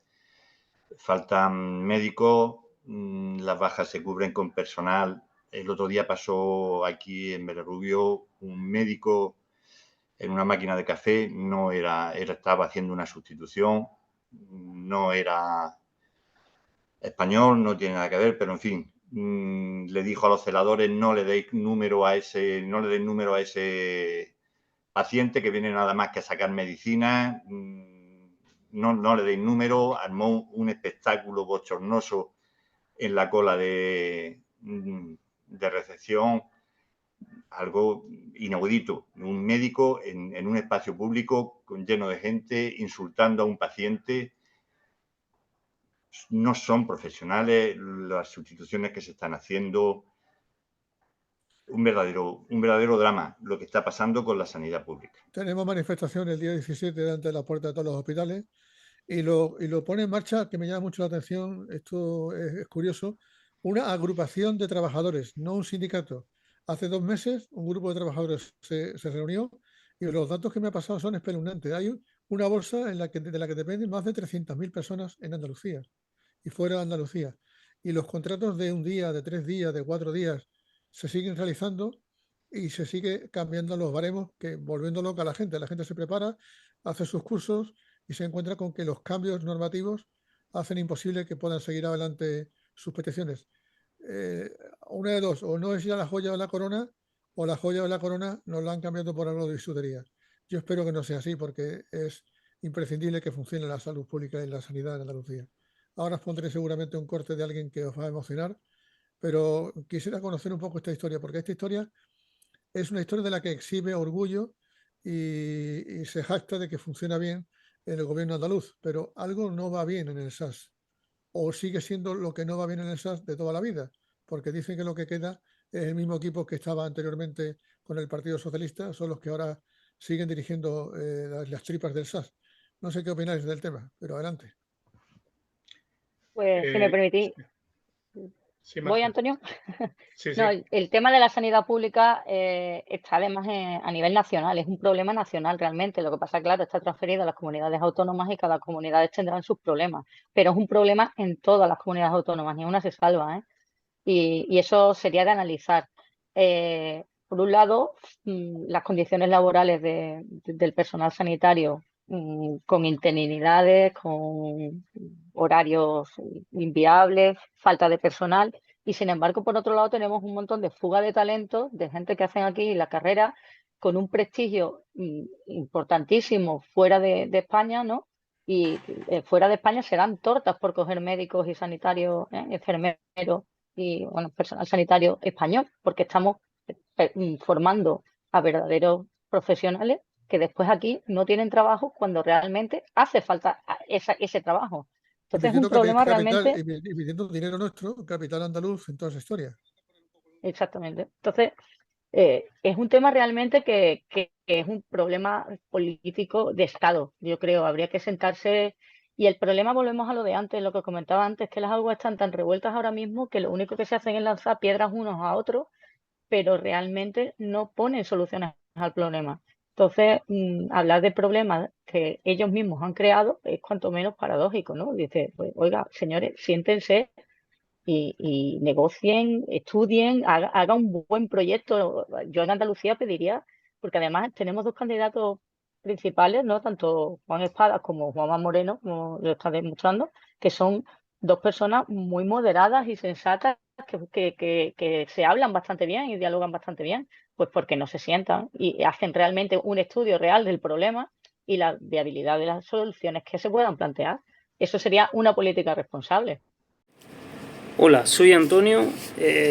Speaker 5: Faltan médicos, las bajas se cubren con personal. El otro día pasó aquí en Vélez Rubio un médico en una máquina de café, estaba haciendo una sustitución, no era español, no tiene nada que ver, pero en fin, le dijo a los celadores no le deis número a ese paciente que viene nada más que a sacar medicina, no le deis número, armó un espectáculo bochornoso en la cola de recepción, algo inaudito, un médico en un espacio público lleno de gente insultando a un paciente. No son profesionales las sustituciones que se están haciendo. Un verdadero drama lo que está pasando con la sanidad pública.
Speaker 1: Tenemos manifestación el día 17 delante de la puerta de todos los hospitales y lo pone en marcha, que me llama mucho la atención, esto es curioso, una agrupación de trabajadores, no un sindicato. Hace 2 meses un grupo de trabajadores se reunió y los datos que me ha pasado son espeluznantes. Hay una bolsa de la que dependen más de 300.000 personas en Andalucía y fuera de Andalucía. Y los contratos de 1 día, de 3 días, de 4 días se siguen realizando y se sigue cambiando los baremos, que volviendo loca a la gente se prepara, hace sus cursos y se encuentra con que los cambios normativos hacen imposible que puedan seguir adelante sus peticiones. Una de dos, o no es ya la joya o la corona, o la joya o la corona nos la han cambiado por algo de bisutería. Yo espero que no sea así, porque es imprescindible que funcione la salud pública y la sanidad en Andalucía. Ahora os pondré seguramente un corte de alguien que os va a emocionar, pero quisiera conocer un poco esta historia, porque esta historia es una historia de la que exhibe orgullo y se jacta de que funciona bien en el gobierno andaluz, pero algo no va bien en el SAS, o sigue siendo lo que no va bien en el SAS de toda la vida, porque dicen que lo que queda es el mismo equipo que estaba anteriormente con el Partido Socialista, son los que ahora siguen dirigiendo las tripas del SAS. No sé qué opináis del tema, pero adelante.
Speaker 6: Pues si me permitís,
Speaker 2: Sí,
Speaker 6: ¿voy,
Speaker 2: Marta.
Speaker 6: Antonio?
Speaker 2: Sí,
Speaker 6: No,
Speaker 2: sí.
Speaker 6: el tema de la sanidad pública está además a nivel nacional, es un problema nacional realmente. Lo que pasa, claro, está transferido a las comunidades autónomas y cada comunidad tendrán sus problemas, pero es un problema en todas las comunidades autónomas, ni una se salva, ¿eh? Y eso sería de analizar. Por un lado, las condiciones laborales del personal sanitario, con interinidades, con horarios inviables, falta de personal. Y sin embargo, por otro lado, tenemos un montón de fuga de talentos, de gente que hacen aquí la carrera con un prestigio importantísimo fuera de España, ¿no? Y fuera de España serán tortas por coger médicos y sanitarios, enfermeros y bueno, personal sanitario español, porque estamos formando a verdaderos profesionales que después aquí no tienen trabajo cuando realmente hace falta ese trabajo. Entonces es un problema realmente.
Speaker 1: Y pidiendo dinero nuestro, capital andaluz en toda esa historia.
Speaker 6: Exactamente. Entonces, es un tema realmente que es un problema político de Estado, yo creo. Habría que sentarse. Y el problema, volvemos a lo de antes, lo que comentaba antes, que las aguas están tan revueltas ahora mismo que lo único que se hacen es lanzar piedras unos a otros, pero realmente no ponen soluciones al problema. Entonces, hablar de problemas que ellos mismos han creado es cuanto menos paradójico, ¿no? Dice, pues, oiga, señores, siéntense y negocien, estudien, haga un buen proyecto. Yo en Andalucía pediría, porque además tenemos dos candidatos principales, ¿no? Tanto Juan Espadas como Juanma Moreno, como lo está demostrando, que son dos personas muy moderadas y sensatas que se hablan bastante bien y dialogan bastante bien, pues porque no se sientan y hacen realmente un estudio real del problema y la viabilidad de las soluciones que se puedan plantear. Eso sería una política responsable.
Speaker 11: Hola, soy Antonio,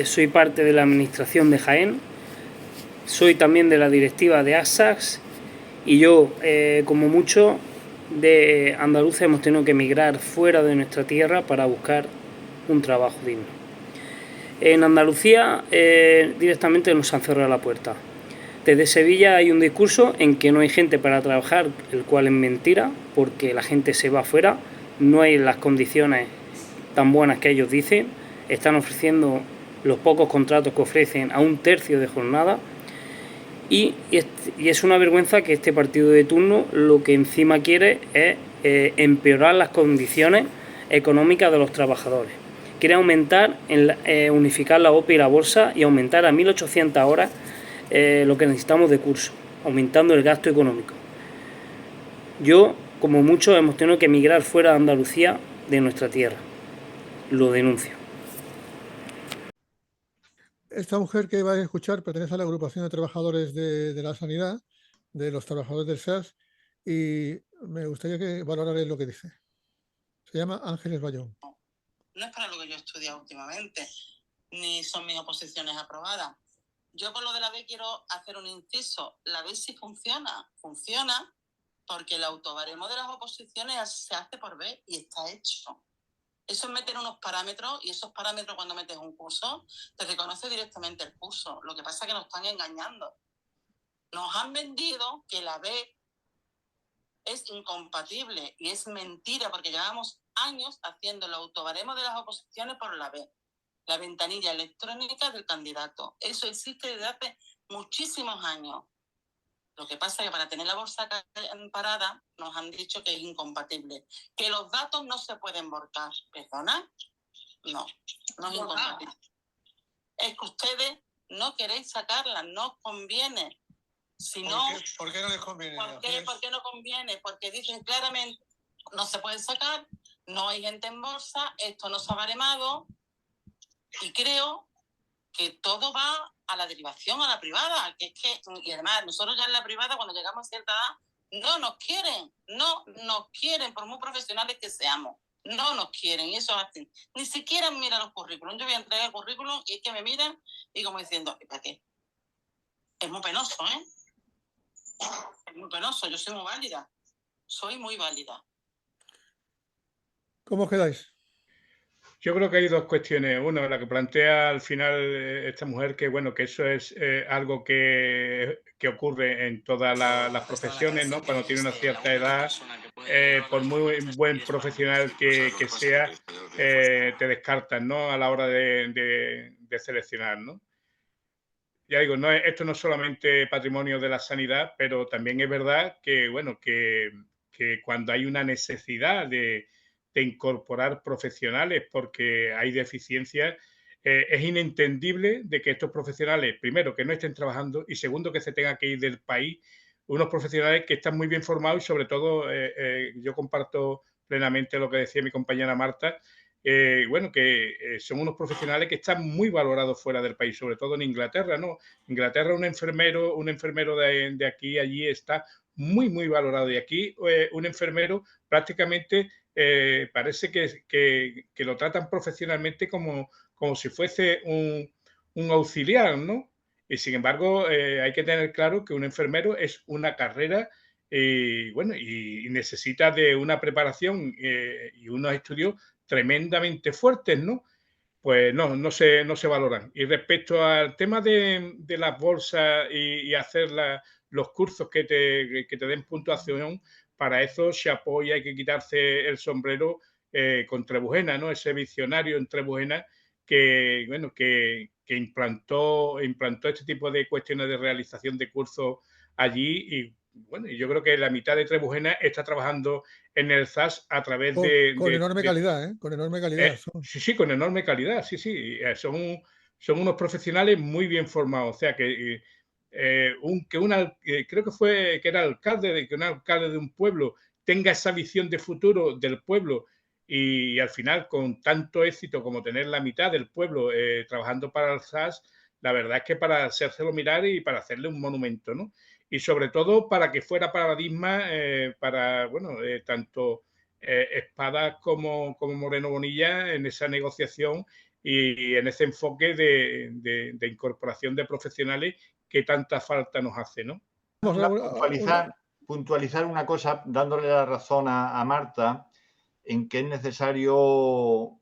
Speaker 11: soy parte de la administración de Jaén, soy también de la directiva de ASACS y yo, como muchos de andaluces, hemos tenido que emigrar fuera de nuestra tierra para buscar un trabajo digno. En Andalucía directamente nos han cerrado la puerta. Desde Sevilla hay un discurso en que no hay gente para trabajar, el cual es mentira, porque la gente se va afuera, no hay las condiciones tan buenas que ellos dicen, están ofreciendo los pocos contratos que ofrecen a un tercio de jornada y es una vergüenza que este partido de turno lo que encima quiere es empeorar las condiciones económicas de los trabajadores. Quiere aumentar, unificar la OPE y la bolsa y aumentar a 1.800 horas lo que necesitamos de curso, aumentando el gasto económico. Yo, como muchos, hemos tenido que emigrar fuera de Andalucía, de nuestra tierra. Lo denuncio.
Speaker 1: Esta mujer que vais a escuchar pertenece a la agrupación de trabajadores de la sanidad, de los trabajadores del SAS, y me gustaría que valorarais lo que dice. Se llama Ángeles Bayón.
Speaker 12: No es para lo que yo he estudiado últimamente, ni son mis oposiciones aprobadas. Yo con lo de la B quiero hacer un inciso. La B sí funciona porque el autobaremo de las oposiciones se hace por B y está hecho. Eso es meter unos parámetros y esos parámetros cuando metes un curso te reconoce directamente el curso. Lo que pasa es que nos están engañando. Nos han vendido que la B es incompatible y es mentira porque llevamos años haciendo el autobaremo de las oposiciones por la B, la ventanilla electrónica del candidato. Eso existe desde hace muchísimos años. Lo que pasa es que para tener la bolsa parada nos han dicho que es incompatible, que los datos no se pueden volcar. ¿Perdona? No es incompatible. Es que ustedes no queréis sacarla, no os conviene. Si no,
Speaker 1: ¿Por qué no les conviene?
Speaker 12: ¿Por qué no conviene? Porque dicen claramente, no se puede sacar, no hay gente en bolsa, esto no se ha baremado, y creo que todo va a la derivación a la privada, y además nosotros ya en la privada, cuando llegamos a cierta edad, no nos quieren, por muy profesionales que seamos, no nos quieren, y eso hacen. Ni siquiera miran los currículums. Yo voy a entregar el currículum y es que me miran y como diciendo, ¿para qué? Es muy penoso, ¿eh? Es muy penoso, yo soy muy válida.
Speaker 1: ¿Cómo os quedáis?
Speaker 2: Yo creo que hay dos cuestiones. Una, la que plantea al final esta mujer, que bueno, que eso es algo que ocurre en todas las profesiones, ¿no? Cuando tiene una cierta edad, por muy buen profesional que sea, te descartan, ¿no? A la hora de seleccionar, ¿no? Ya digo, esto no es solamente patrimonio de la sanidad, pero también es verdad que, bueno, que cuando hay una necesidad de incorporar profesionales porque hay deficiencias, es inentendible de que estos profesionales, primero, que no estén trabajando y segundo, que se tenga que ir del país, unos profesionales que están muy bien formados y sobre todo, yo comparto plenamente lo que decía mi compañera Marta, bueno, que son unos profesionales que están muy valorados fuera del país, sobre todo en Inglaterra, ¿no? Inglaterra, un enfermero de aquí allí está muy valorado y aquí un enfermero prácticamente parece que lo tratan profesionalmente como si fuese un auxiliar, ¿no? Y sin embargo, hay que tener claro que un enfermero es una carrera bueno, y necesita de una preparación y unos estudios tremendamente fuertes, ¿no? Pues no se valoran. Y respecto al tema de las bolsas y hacer los cursos que te den puntuación, para eso se apoya, hay que quitarse el sombrero con Trebujena, ¿no? Ese visionario en Trebujena que, bueno, que implantó este tipo de cuestiones de realización de cursos allí y, bueno, yo creo que la mitad de Trebujena está trabajando en el ZAS a través
Speaker 1: con enorme calidad, ¿eh? Con enorme calidad.
Speaker 2: Sí, con enorme calidad, sí. Son unos profesionales muy bien formados. O sea, que creo que era alcalde, que un alcalde de un pueblo tenga esa visión de futuro del pueblo y al final con tanto éxito como tener la mitad del pueblo trabajando para el SAS, la verdad es que para hacérselo mirar y para hacerle un monumento, ¿no? Y sobre todo para que fuera paradigma para, bueno, tanto Espadas como Moreno Bonilla en esa negociación y en ese enfoque de incorporación de profesionales que tanta falta nos hace, ¿no?
Speaker 5: Puntualizar una cosa, dándole la razón a Marta, en que es necesario,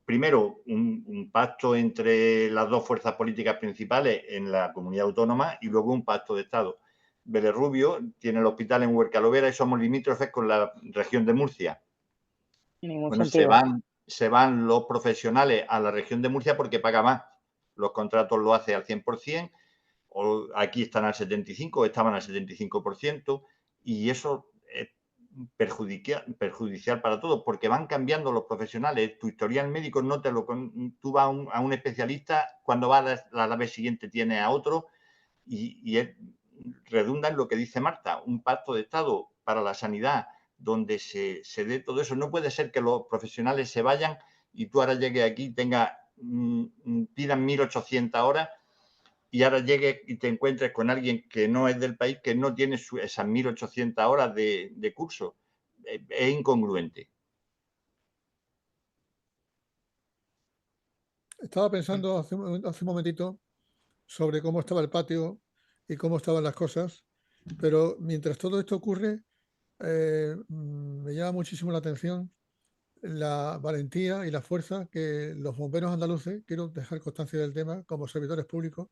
Speaker 5: primero, un pacto entre las dos fuerzas políticas principales en la comunidad autónoma y luego un pacto de Estado. Vélez Rubio tiene el hospital en Huercalovera y somos limítrofes con la región de Murcia. Bueno, se van los profesionales a la región de Murcia porque paga más. Los contratos lo hace al 100%, o aquí están al 75%, estaban al 75%, y eso es perjudicial para todos, porque van cambiando los profesionales. Tu historial médico no te lo... Tú vas a un especialista, cuando vas a la vez siguiente tienes a otro, y redunda en lo que dice Marta, un pacto de Estado para la sanidad donde se dé todo eso. No puede ser que los profesionales se vayan y tú ahora llegues aquí, pidan 1.800 horas y ahora llegues y te encuentres con alguien que no es del país, que no tiene esas 1.800 horas de curso. Es incongruente.
Speaker 1: Estaba pensando hace un momentito sobre cómo estaba el patio y cómo estaban las cosas, pero mientras todo esto ocurre, me llama muchísimo la atención la valentía y la fuerza que los bomberos andaluces, quiero dejar constancia del tema, como servidores públicos,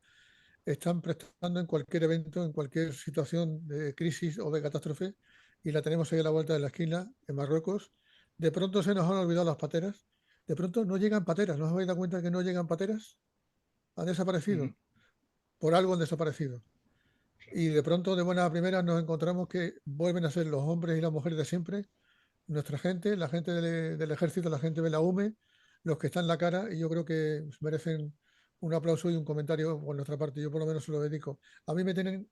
Speaker 1: están prestando en cualquier evento, en cualquier situación de crisis o de catástrofe, y la tenemos ahí a la vuelta de la esquina, en Marruecos. De pronto se nos han olvidado las pateras, de pronto no llegan pateras, ¿no os habéis dado cuenta que no llegan pateras? Han desaparecido, por algo han desaparecido. Y de pronto, de buena primera, nos encontramos que vuelven a ser los hombres y las mujeres de siempre, nuestra gente, la gente del ejército, la gente de la UME, los que están en la cara, y yo creo que merecen un aplauso y un comentario por nuestra parte. Yo por lo menos se lo dedico. A mí me tienen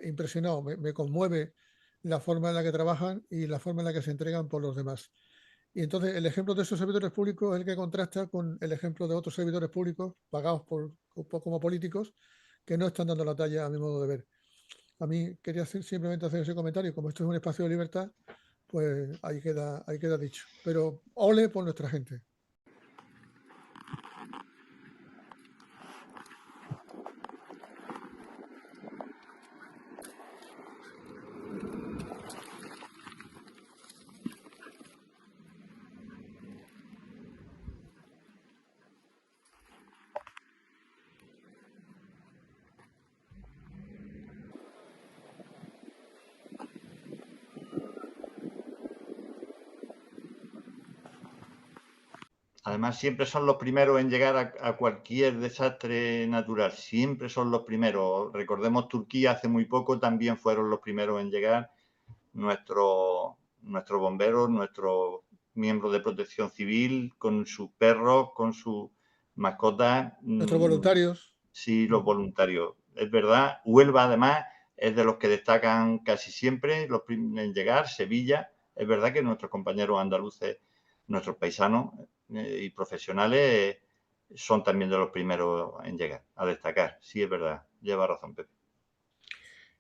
Speaker 1: impresionado, me conmueve la forma en la que trabajan y la forma en la que se entregan por los demás. Y entonces el ejemplo de esos servidores públicos es el que contrasta con el ejemplo de otros servidores públicos pagados como políticos que no están dando la talla a mi modo de ver. A mí quería simplemente hacer ese comentario. Como esto es un espacio de libertad, pues ahí queda dicho. Pero ole por nuestra gente.
Speaker 5: Además, siempre son los primeros en llegar a cualquier desastre natural. Siempre son los primeros. Recordemos Turquía hace muy poco, también fueron los primeros en llegar. Nuestros bomberos, nuestros miembros de protección civil, con sus perros, con sus mascotas.
Speaker 1: Nuestros voluntarios.
Speaker 5: Sí, los voluntarios. Es verdad. Huelva, además, es de los que destacan casi siempre en llegar. Sevilla. Es verdad que nuestros compañeros andaluces, nuestros paisanos y profesionales son también de los primeros en llegar, a destacar. Sí, es verdad. Lleva razón, Pepe.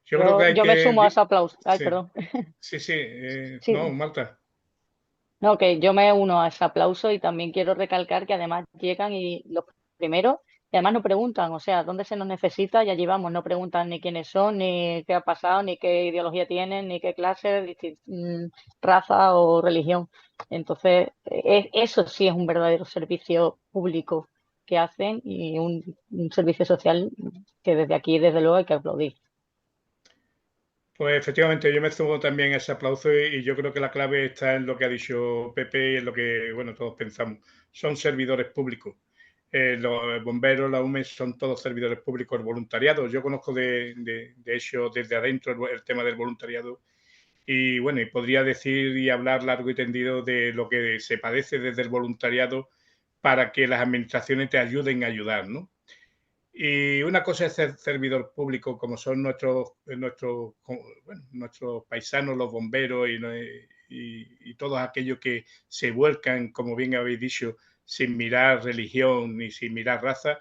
Speaker 6: Yo me sumo a ese aplauso. Ay,
Speaker 2: sí.
Speaker 6: perdón.
Speaker 2: Sí.
Speaker 6: Sí.
Speaker 2: No, Marta.
Speaker 6: No, que yo me uno a ese aplauso y también quiero recalcar que además llegan y los primeros, y además no preguntan, o sea, ¿dónde se nos necesita? Y allí vamos, no preguntan ni quiénes son, ni qué ha pasado, ni qué ideología tienen, ni qué clase, raza o religión. Entonces, eso sí es un verdadero servicio público que hacen y un servicio social que desde aquí, desde luego, hay que aplaudir.
Speaker 2: Pues efectivamente, yo me sumo también a ese aplauso y yo creo que la clave está en lo que ha dicho Pepe y en lo que, bueno, todos pensamos. Son servidores públicos. Los bomberos, la UME son todos servidores públicos. El voluntariado, yo conozco de hecho desde adentro el tema del voluntariado y bueno, y podría decir y hablar largo y tendido de lo que se padece desde el voluntariado para que las administraciones te ayuden a ayudar, ¿no? Y una cosa es ser servidor público, como son nuestros paisanos, los bomberos y todos aquellos que se vuelcan, como bien habéis dicho, sin mirar religión ni sin mirar raza,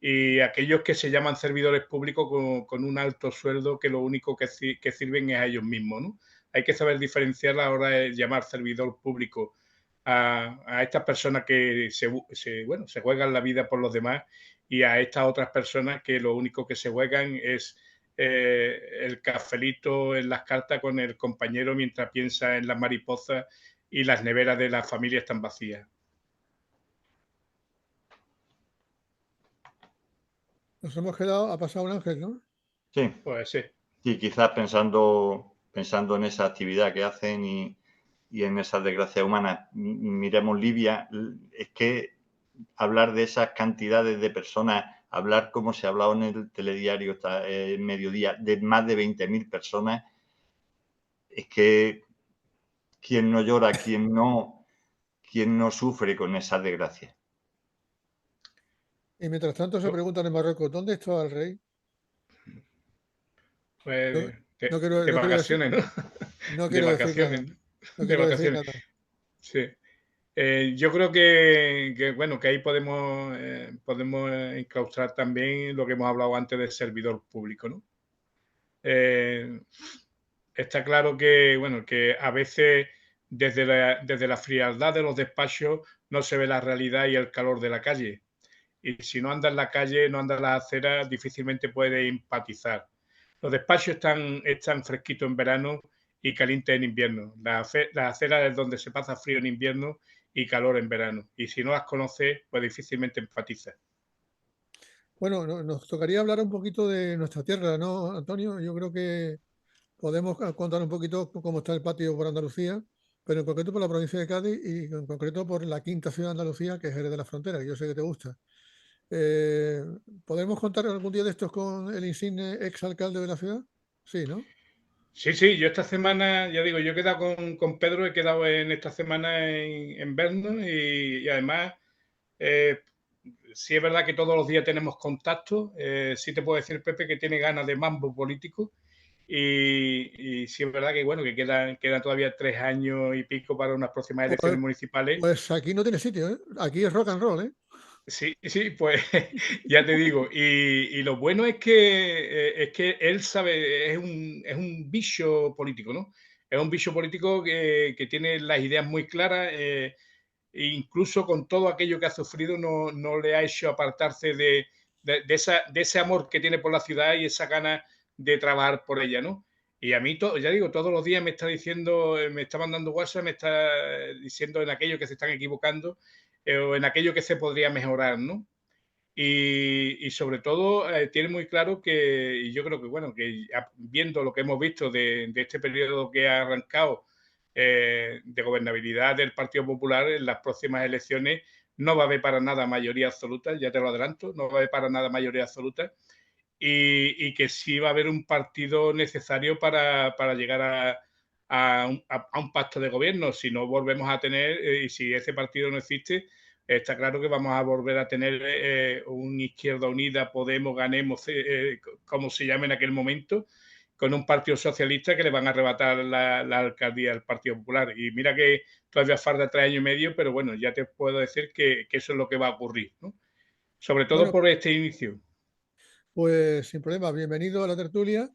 Speaker 2: y aquellos que se llaman servidores públicos con un alto sueldo que lo único que sirven es a ellos mismos, ¿no? Hay que saber diferenciar a la hora de llamar servidor público a estas personas que se juegan la vida por los demás y a estas otras personas que lo único que se juegan es el cafelito en las cartas con el compañero mientras piensa en las mariposas y las neveras de las familias están vacías.
Speaker 1: Nos hemos quedado, ha pasado un ángel, ¿no?
Speaker 5: Sí.
Speaker 2: Pues sí.
Speaker 5: Y quizás pensando en esa actividad que hacen y en esas desgracias humanas, miremos Libia, es que hablar de esas cantidades de personas, hablar como se ha hablado en el telediario en mediodía, de más de 20.000 personas, es que quien no llora, quien no sufre con esas desgracias.
Speaker 1: Y mientras tanto se preguntan en Marruecos, ¿dónde estaba el rey?
Speaker 2: Pues
Speaker 1: de
Speaker 2: vacaciones, ¿no?
Speaker 1: No quiero decir nada. No quiero decir nada.
Speaker 2: Sí. Yo creo que ahí podemos incrustar también lo que hemos hablado antes del servidor público, ¿no? Está claro que a veces desde la frialdad de los despachos no se ve la realidad y el calor de la calle. Y si no anda en la calle, no anda en las aceras, difícilmente puede empatizar. Los despachos están fresquitos en verano y calientes en invierno. Las aceras es donde se pasa frío en invierno y calor en verano. Y si no las conoces, pues difícilmente empatizas.
Speaker 1: Bueno, nos tocaría hablar un poquito de nuestra tierra, ¿no, Antonio? Yo creo que podemos contar un poquito cómo está el patio por Andalucía, pero en concreto por la provincia de Cádiz y en concreto por la quinta ciudad de Andalucía, que es Jerez de la Frontera, que yo sé que te gusta. ¿Podemos contar algún día de estos con el insigne exalcalde de la ciudad? Sí, ¿no?
Speaker 2: Sí, yo esta semana, ya digo, yo he quedado con Pedro, he quedado en esta semana en vernos y además sí es verdad que todos los días tenemos contacto. Sí te puedo decir, Pepe, que tiene ganas de mambo político. Y sí es verdad que, bueno, que quedan todavía 3 años y pico para unas próximas elecciones municipales.
Speaker 1: Pues aquí no tiene sitio, ¿eh? Aquí es rock and roll, ¿eh?
Speaker 2: Sí, pues ya te digo. Y lo bueno es que él sabe, es un bicho político, ¿no? Es un bicho político que tiene las ideas muy claras. E incluso con todo aquello que ha sufrido, no le ha hecho apartarse de ese amor que tiene por la ciudad y esa gana de trabajar por ella, ¿no? Y a mí, ya digo, todos los días me está diciendo, me está mandando WhatsApp, me está diciendo en aquello que se están equivocando o en aquello que se podría mejorar, ¿no? Y sobre todo tiene muy claro que, y yo creo que, bueno, que viendo lo que hemos visto de este periodo que ha arrancado de gobernabilidad del Partido Popular, en las próximas elecciones no va a haber para nada mayoría absoluta, ya te lo adelanto, no va a haber para nada mayoría absoluta, y que sí va a haber un partido necesario para llegar a un pacto de gobierno. Si no volvemos a tener, y si ese partido no existe, está claro que vamos a volver a tener un Izquierda Unida, Podemos, Ganemos, como se llame en aquel momento, con un partido socialista que le van a arrebatar la alcaldía al Partido Popular. Y mira que todavía falta 3 años y medio, pero bueno, ya te puedo decir que eso es lo que va a ocurrir, ¿no? Sobre todo
Speaker 1: Bueno,
Speaker 2: por este inicio.
Speaker 1: pues sin problema, bienvenido a la tertulia,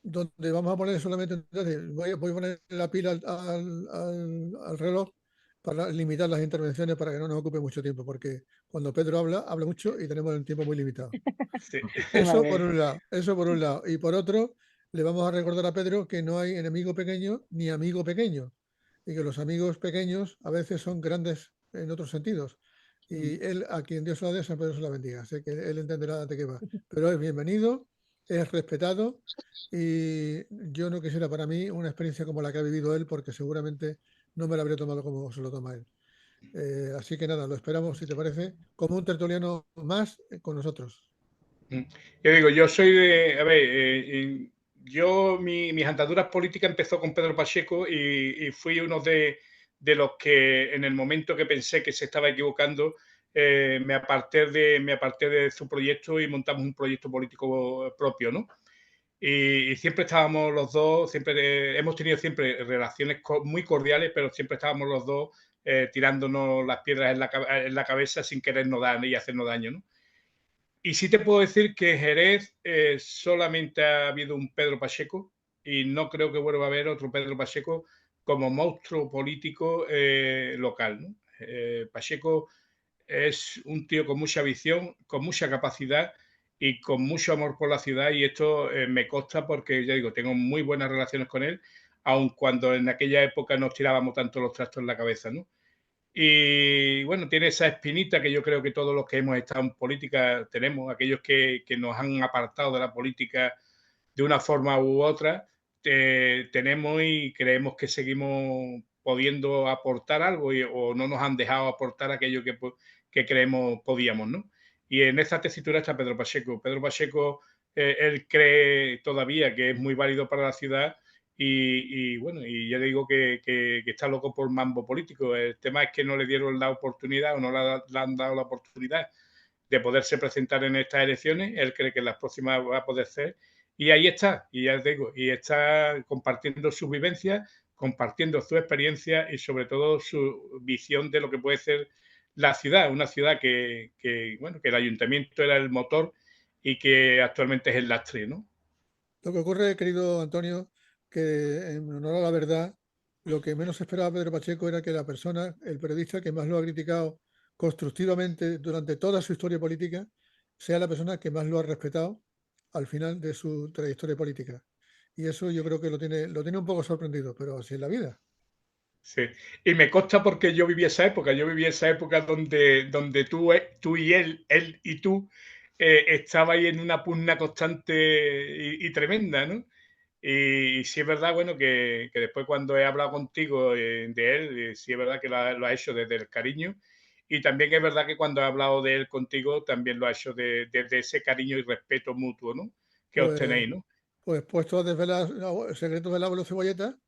Speaker 1: donde vamos a poner solamente, entonces, voy a poner la pila al reloj para limitar las intervenciones para que no nos ocupe mucho tiempo, porque cuando Pedro habla mucho y tenemos el tiempo muy limitado.
Speaker 2: Sí.
Speaker 1: Eso por un lado. Y por otro, le vamos a recordar a Pedro que no hay enemigo pequeño ni amigo pequeño, y que los amigos pequeños a veces son grandes en otros sentidos. Y él, a quien Dios la dé, San Pedro se la bendiga. Sé que él entenderá de qué va. Pero es bienvenido, es respetado, y yo no quisiera para mí una experiencia como la que ha vivido él, porque seguramente no me la habría tomado como se lo toma él. Así que nada, lo esperamos, si te parece, como un tertuliano más con nosotros.
Speaker 2: Yo digo, yo soy de... A ver, mis andaduras políticas empezó con Pedro Pacheco y fui uno de los que en el momento que pensé que se estaba equivocando, me aparté de su proyecto y montamos un proyecto político propio, ¿no? Y siempre estábamos los dos, hemos tenido siempre relaciones muy cordiales, pero siempre estábamos los dos tirándonos las piedras en la cabeza sin querernos dar y hacernos daño, ¿no? Y sí te puedo decir que Jerez solamente ha habido un Pedro Pacheco y no creo que vuelva a haber otro Pedro Pacheco como monstruo político local, ¿no? Pacheco es un tío con mucha visión, con mucha capacidad y con mucho amor por la ciudad, y esto me consta porque, ya digo, tengo muy buenas relaciones con él, aun cuando en aquella época nos tirábamos tanto los trastos en la cabeza, ¿no? Y bueno, tiene esa espinita que yo creo que todos los que hemos estado en política tenemos, aquellos que nos han apartado de la política de una forma u otra, tenemos y creemos que seguimos pudiendo aportar algo o no nos han dejado aportar aquello que creemos podíamos, ¿no? Y en esta tesitura está Pedro Pacheco. Pedro Pacheco, él cree todavía que es muy válido para la ciudad y bueno, y ya digo que está loco por mambo político. El tema es que no le dieron la oportunidad o no le han dado la oportunidad de poderse presentar en estas elecciones. Él cree que en las próximas va a poder ser. Y ahí está, y ya digo, y está compartiendo sus vivencias, compartiendo su experiencia y sobre todo su visión de lo que puede ser la ciudad, una ciudad bueno, que el ayuntamiento era el motor y que actualmente es el lastre, ¿no?
Speaker 1: Lo que ocurre, querido Antonio, que en honor a la verdad, lo que menos esperaba Pedro Pacheco era que la persona, el periodista que más lo ha criticado constructivamente durante toda su historia política, sea la persona que más lo ha respetado al final de su trayectoria política. Y eso yo creo que lo tiene un poco sorprendido, pero así es la vida.
Speaker 2: Sí, y me consta porque yo viví esa época donde tú y él y tú estabais en una pugna constante y tremenda, ¿no? Y sí es verdad, bueno, que después cuando he hablado contigo de él, sí es verdad que lo ha hecho desde el cariño, y también es verdad que cuando he hablado de él contigo, también lo ha hecho desde ese cariño y respeto mutuo, ¿no? Que os
Speaker 1: Pues,
Speaker 2: tenéis, ¿no?
Speaker 1: pues puesto a desvelar secretos del abuelo Cebolleta,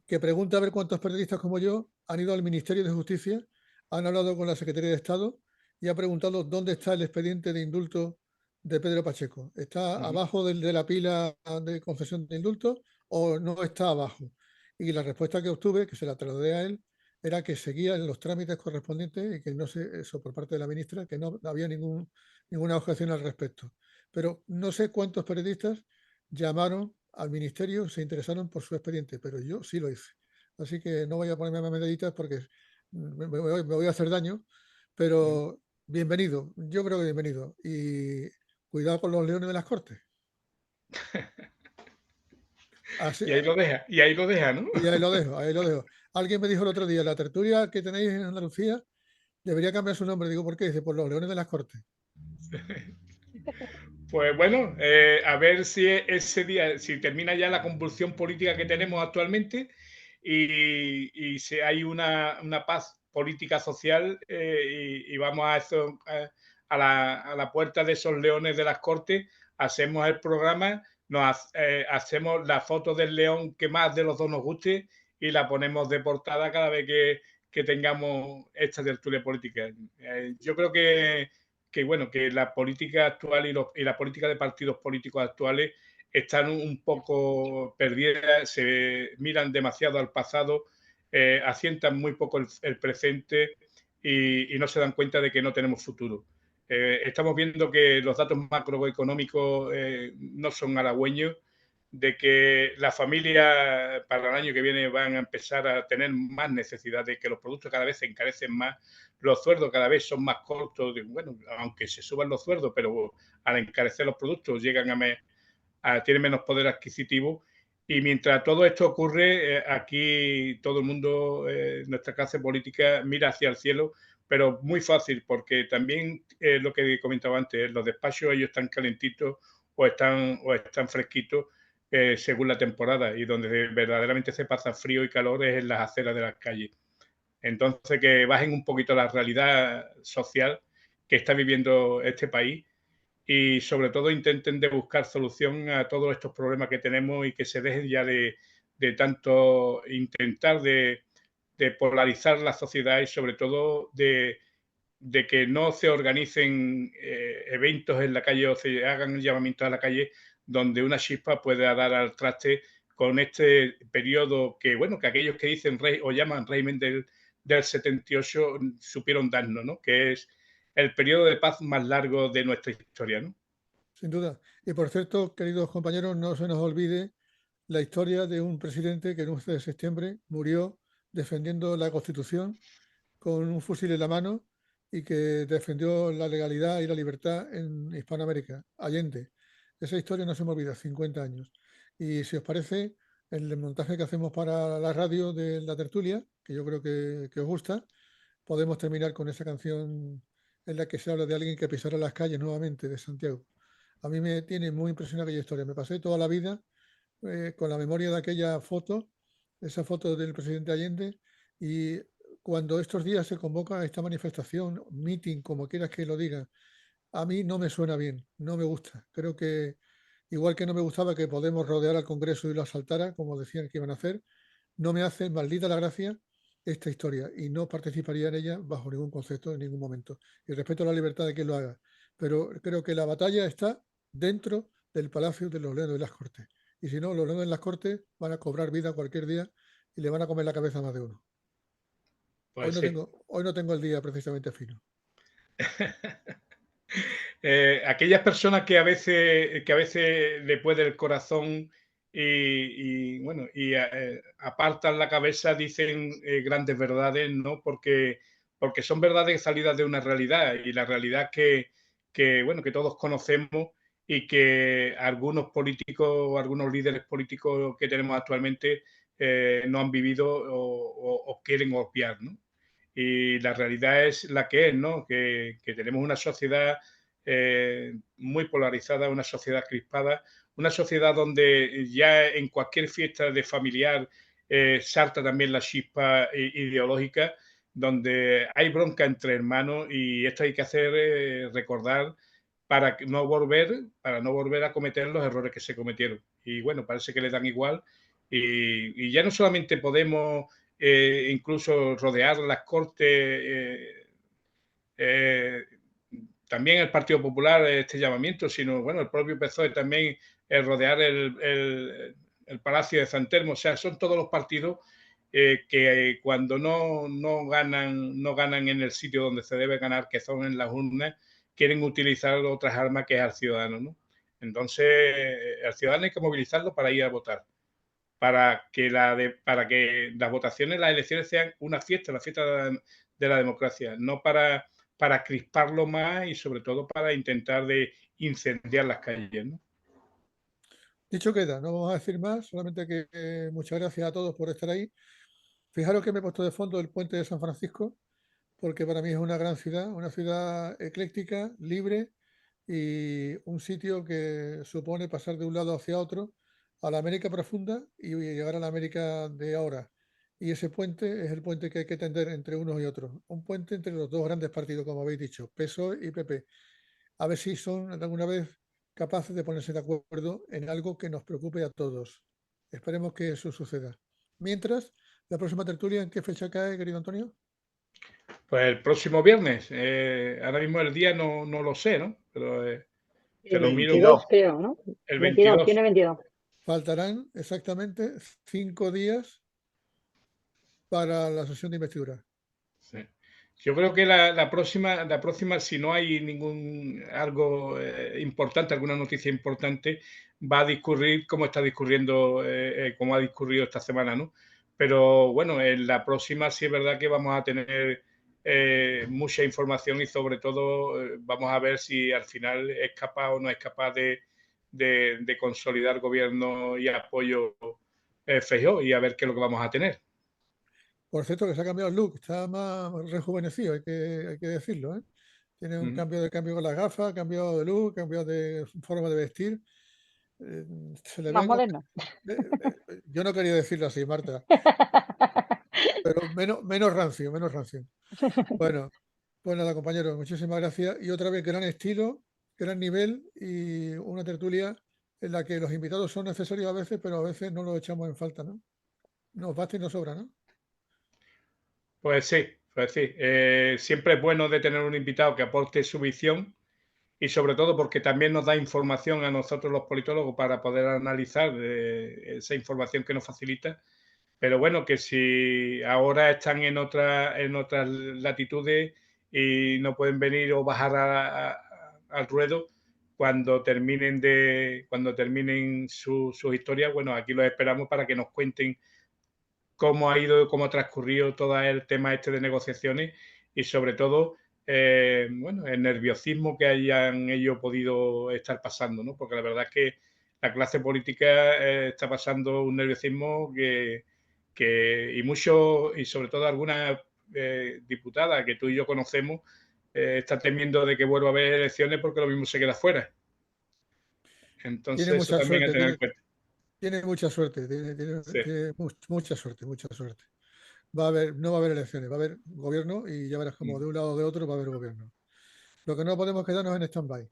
Speaker 1: que pregunta a ver cuántos periodistas como yo han ido al Ministerio de Justicia, han hablado con la Secretaría de Estado y ha preguntado dónde está el expediente de indulto de Pedro Pacheco. ¿Está abajo de la pila de concesión de indulto o no está abajo? Y la respuesta que obtuve, que se la trasladé a él, era que seguía en los trámites correspondientes y que no sé, eso por parte de la ministra, que no había ninguna objeción al respecto. Pero no sé cuántos periodistas llamaron al ministerio, se interesaron por su expediente, pero yo sí lo hice. Así que no voy a ponerme más medallitas porque me voy a hacer daño, pero bienvenido, yo creo que bienvenido. Y cuidado con los leones de las Cortes. Así,
Speaker 2: Y ahí lo deja, y ahí lo deja, ¿no?
Speaker 1: y ahí lo dejo, ahí lo dejo. Alguien me dijo el otro día, la tertulia que tenéis en Andalucía debería cambiar su nombre. Digo, ¿por qué? Dice, por los leones de las Cortes.
Speaker 2: Pues bueno, a ver si ese día, si termina ya la convulsión política que tenemos actualmente y si hay una paz política social y vamos a eso, a la puerta de esos leones de las Cortes, hacemos el programa, hacemos la foto del león que más de los dos nos guste y la ponemos de portada cada vez que tengamos esta tertulia política. Yo creo que bueno, que la política actual y la política de partidos políticos actuales están un poco perdidas, se miran demasiado al pasado, asientan muy poco el presente y no se dan cuenta de que no tenemos futuro. Estamos viendo que los datos macroeconómicos no son halagüeños, de que las familias para el año que viene van a empezar a tener más necesidades, que los productos cada vez se encarecen más, los sueldos cada vez son más cortos, bueno, aunque se suban los sueldos, pero al encarecer los productos llegan tienen menos poder adquisitivo. Y mientras todo esto ocurre, aquí todo el mundo, nuestra clase política, mira hacia el cielo, pero muy fácil, porque también lo que comentaba antes, los despachos ellos están calentitos o están fresquitos según la temporada, y donde verdaderamente se pasa frío y calor es en las aceras de las calles. Entonces, que bajen un poquito la realidad social que está viviendo este país y sobre todo intenten de buscar solución a todos estos problemas que tenemos y que se dejen ya de tanto intentar de polarizar la sociedad y sobre todo de que no se organicen eventos en la calle o se hagan llamamientos a la calle donde una chispa pueda dar al traste con este periodo que, bueno, que aquellos que dicen rey o llaman régimen del 78 supieron darnos, ¿no? Que es el periodo de paz más largo de nuestra historia, ¿no?
Speaker 1: Sin duda. Y por cierto, queridos compañeros, no se nos olvide la historia de un presidente que el 11 de septiembre murió defendiendo la Constitución con un fusil en la mano y que defendió la legalidad y la libertad en Hispanoamérica, Allende. Esa historia no se me olvida, 50 años. Y si os parece, el montaje que hacemos para la radio de la tertulia, que yo creo que os gusta, podemos terminar con esa canción en la que se habla de alguien que pisará las calles nuevamente de Santiago. A mí me tiene muy impresionada aquella historia. Me pasé toda la vida con la memoria de aquella foto, esa foto del presidente Allende, y cuando estos días se convoca esta manifestación, meeting, como quieras que lo diga, a mí no me suena bien, no me gusta. Creo que, igual que no me gustaba que Podemos rodear al Congreso y lo asaltara, como decían que iban a hacer, no me hace, maldita la gracia, esta historia y no participaría en ella bajo ningún concepto en ningún momento. Y respeto la libertad de quien lo haga. Pero creo que la batalla está dentro del Palacio de los Leones de las Cortes. Y si no, los leones de las Cortes van a cobrar vida cualquier día y le van a comer la cabeza a más de uno.
Speaker 2: Pues
Speaker 1: hoy no tengo el día precisamente fino.
Speaker 2: Aquellas personas que a veces le puede el corazón y bueno, y apartan la cabeza, dicen grandes verdades, ¿no? Porque son verdades salidas de una realidad, y la realidad bueno, que todos conocemos y que algunos políticos o algunos líderes políticos que tenemos actualmente no han vivido o quieren obviar, ¿no? Y la realidad es la que es, ¿no? Que tenemos una sociedad muy polarizada, una sociedad crispada, una sociedad donde ya en cualquier fiesta de familiar salta también la chispa ideológica, donde hay bronca entre hermanos, y esto hay que hacer recordar para no volver a cometer los errores que se cometieron. Y bueno, parece que le dan igual, y ya no solamente podemos incluso rodear las cortes también el Partido Popular este llamamiento, sino bueno, el propio PSOE también rodear el Palacio de San Telmo. O sea, son todos los partidos que cuando no ganan en el sitio donde se debe ganar, que son en las urnas, quieren utilizar otras armas que es al ciudadano, ¿no? Entonces, al ciudadano hay que movilizarlo para ir a votar, para que las votaciones, las elecciones sean una fiesta, la fiesta de la democracia, no para crisparlo más y sobre todo para intentar de incendiar las calles, ¿no?
Speaker 1: Dicho queda, no vamos a decir más, solamente que muchas gracias a todos por estar ahí. Fijaros que me he puesto de fondo el puente de San Francisco, porque para mí es una gran ciudad, una ciudad ecléctica, libre y un sitio que supone pasar de un lado hacia otro a la América profunda y llegar a la América de ahora. Y ese puente es el puente que hay que tender entre unos y otros. Un puente entre los dos grandes partidos, como habéis dicho, PSOE y PP. A ver si son alguna vez capaces de ponerse de acuerdo en algo que nos preocupe a todos. Esperemos que eso suceda. Mientras, la próxima tertulia, ¿en qué fecha cae, querido Antonio?
Speaker 2: Pues el próximo viernes. Ahora mismo el día no lo sé, ¿no? Pero te lo miro.
Speaker 6: 22, creo, ¿no?
Speaker 2: El
Speaker 6: 22. Tiene 22.
Speaker 1: Faltarán exactamente 5 días para la sesión de investidura.
Speaker 2: Sí. Yo creo que la próxima, si no hay algo importante, alguna noticia importante, va a discurrir como está discurriendo, como ha discurrido esta semana, ¿no? Pero bueno, en la próxima sí es verdad que vamos a tener mucha información y sobre todo vamos a ver si al final es capaz o no es capaz de consolidar gobierno y apoyo Feijóo y a ver qué es lo que vamos a tener.
Speaker 1: Por cierto, que se ha cambiado el look, está más rejuvenecido, hay que decirlo, ¿eh? Tiene un cambio con las gafas, cambiado de look, cambiado de forma de vestir.
Speaker 6: Más moderno.
Speaker 1: Yo no quería decirlo así, Marta. Pero menos rancio, menos rancio. Bueno, pues nada, compañeros, muchísimas gracias. Y otra vez, gran estilo, gran nivel y una tertulia en la que los invitados son necesarios a veces, pero a veces no los echamos en falta, ¿no? Nos basta y nos sobra, ¿no?
Speaker 2: Pues sí. Siempre es bueno de tener un invitado que aporte su visión y sobre todo porque también nos da información a nosotros los politólogos para poder analizar esa información que nos facilita. Pero bueno, que si ahora están en otras latitudes y no pueden venir o bajar al ruedo, cuando terminen sus historias, bueno, aquí los esperamos para que nos cuenten cómo ha transcurrido todo el tema este de negociaciones y sobre todo, bueno, el nerviosismo que hayan ellos podido estar pasando, ¿no? Porque la verdad es que la clase política está pasando un nerviosismo y sobre todo algunas diputadas que tú y yo conocemos están temiendo de que vuelva a haber elecciones porque lo mismo se queda fuera. Entonces,
Speaker 1: tiene
Speaker 2: eso también hay que tener en cuenta.
Speaker 1: Tiene mucha suerte, tiene mucha suerte. No va a haber elecciones, va a haber gobierno y ya verás como de un lado o de otro va a haber gobierno. Lo que no podemos quedarnos en stand-by.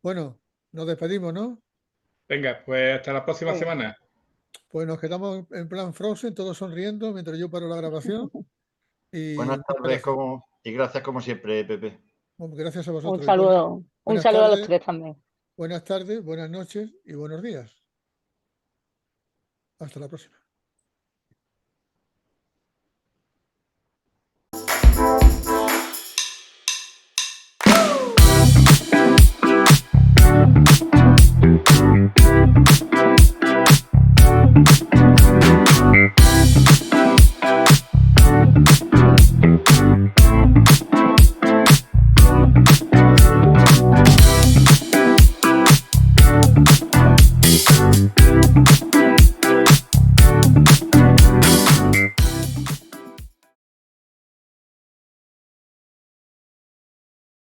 Speaker 1: Bueno, nos despedimos, ¿no?
Speaker 2: Venga, pues hasta la próxima semana.
Speaker 1: Pues nos quedamos en plan Frozen, todos sonriendo mientras yo paro la grabación.
Speaker 5: Buenas tardes y gracias como siempre, Pepe.
Speaker 1: Gracias a vosotros.
Speaker 6: Un saludo a los tres también.
Speaker 1: Buenas tardes, buenas noches y buenos días. Hasta la próxima.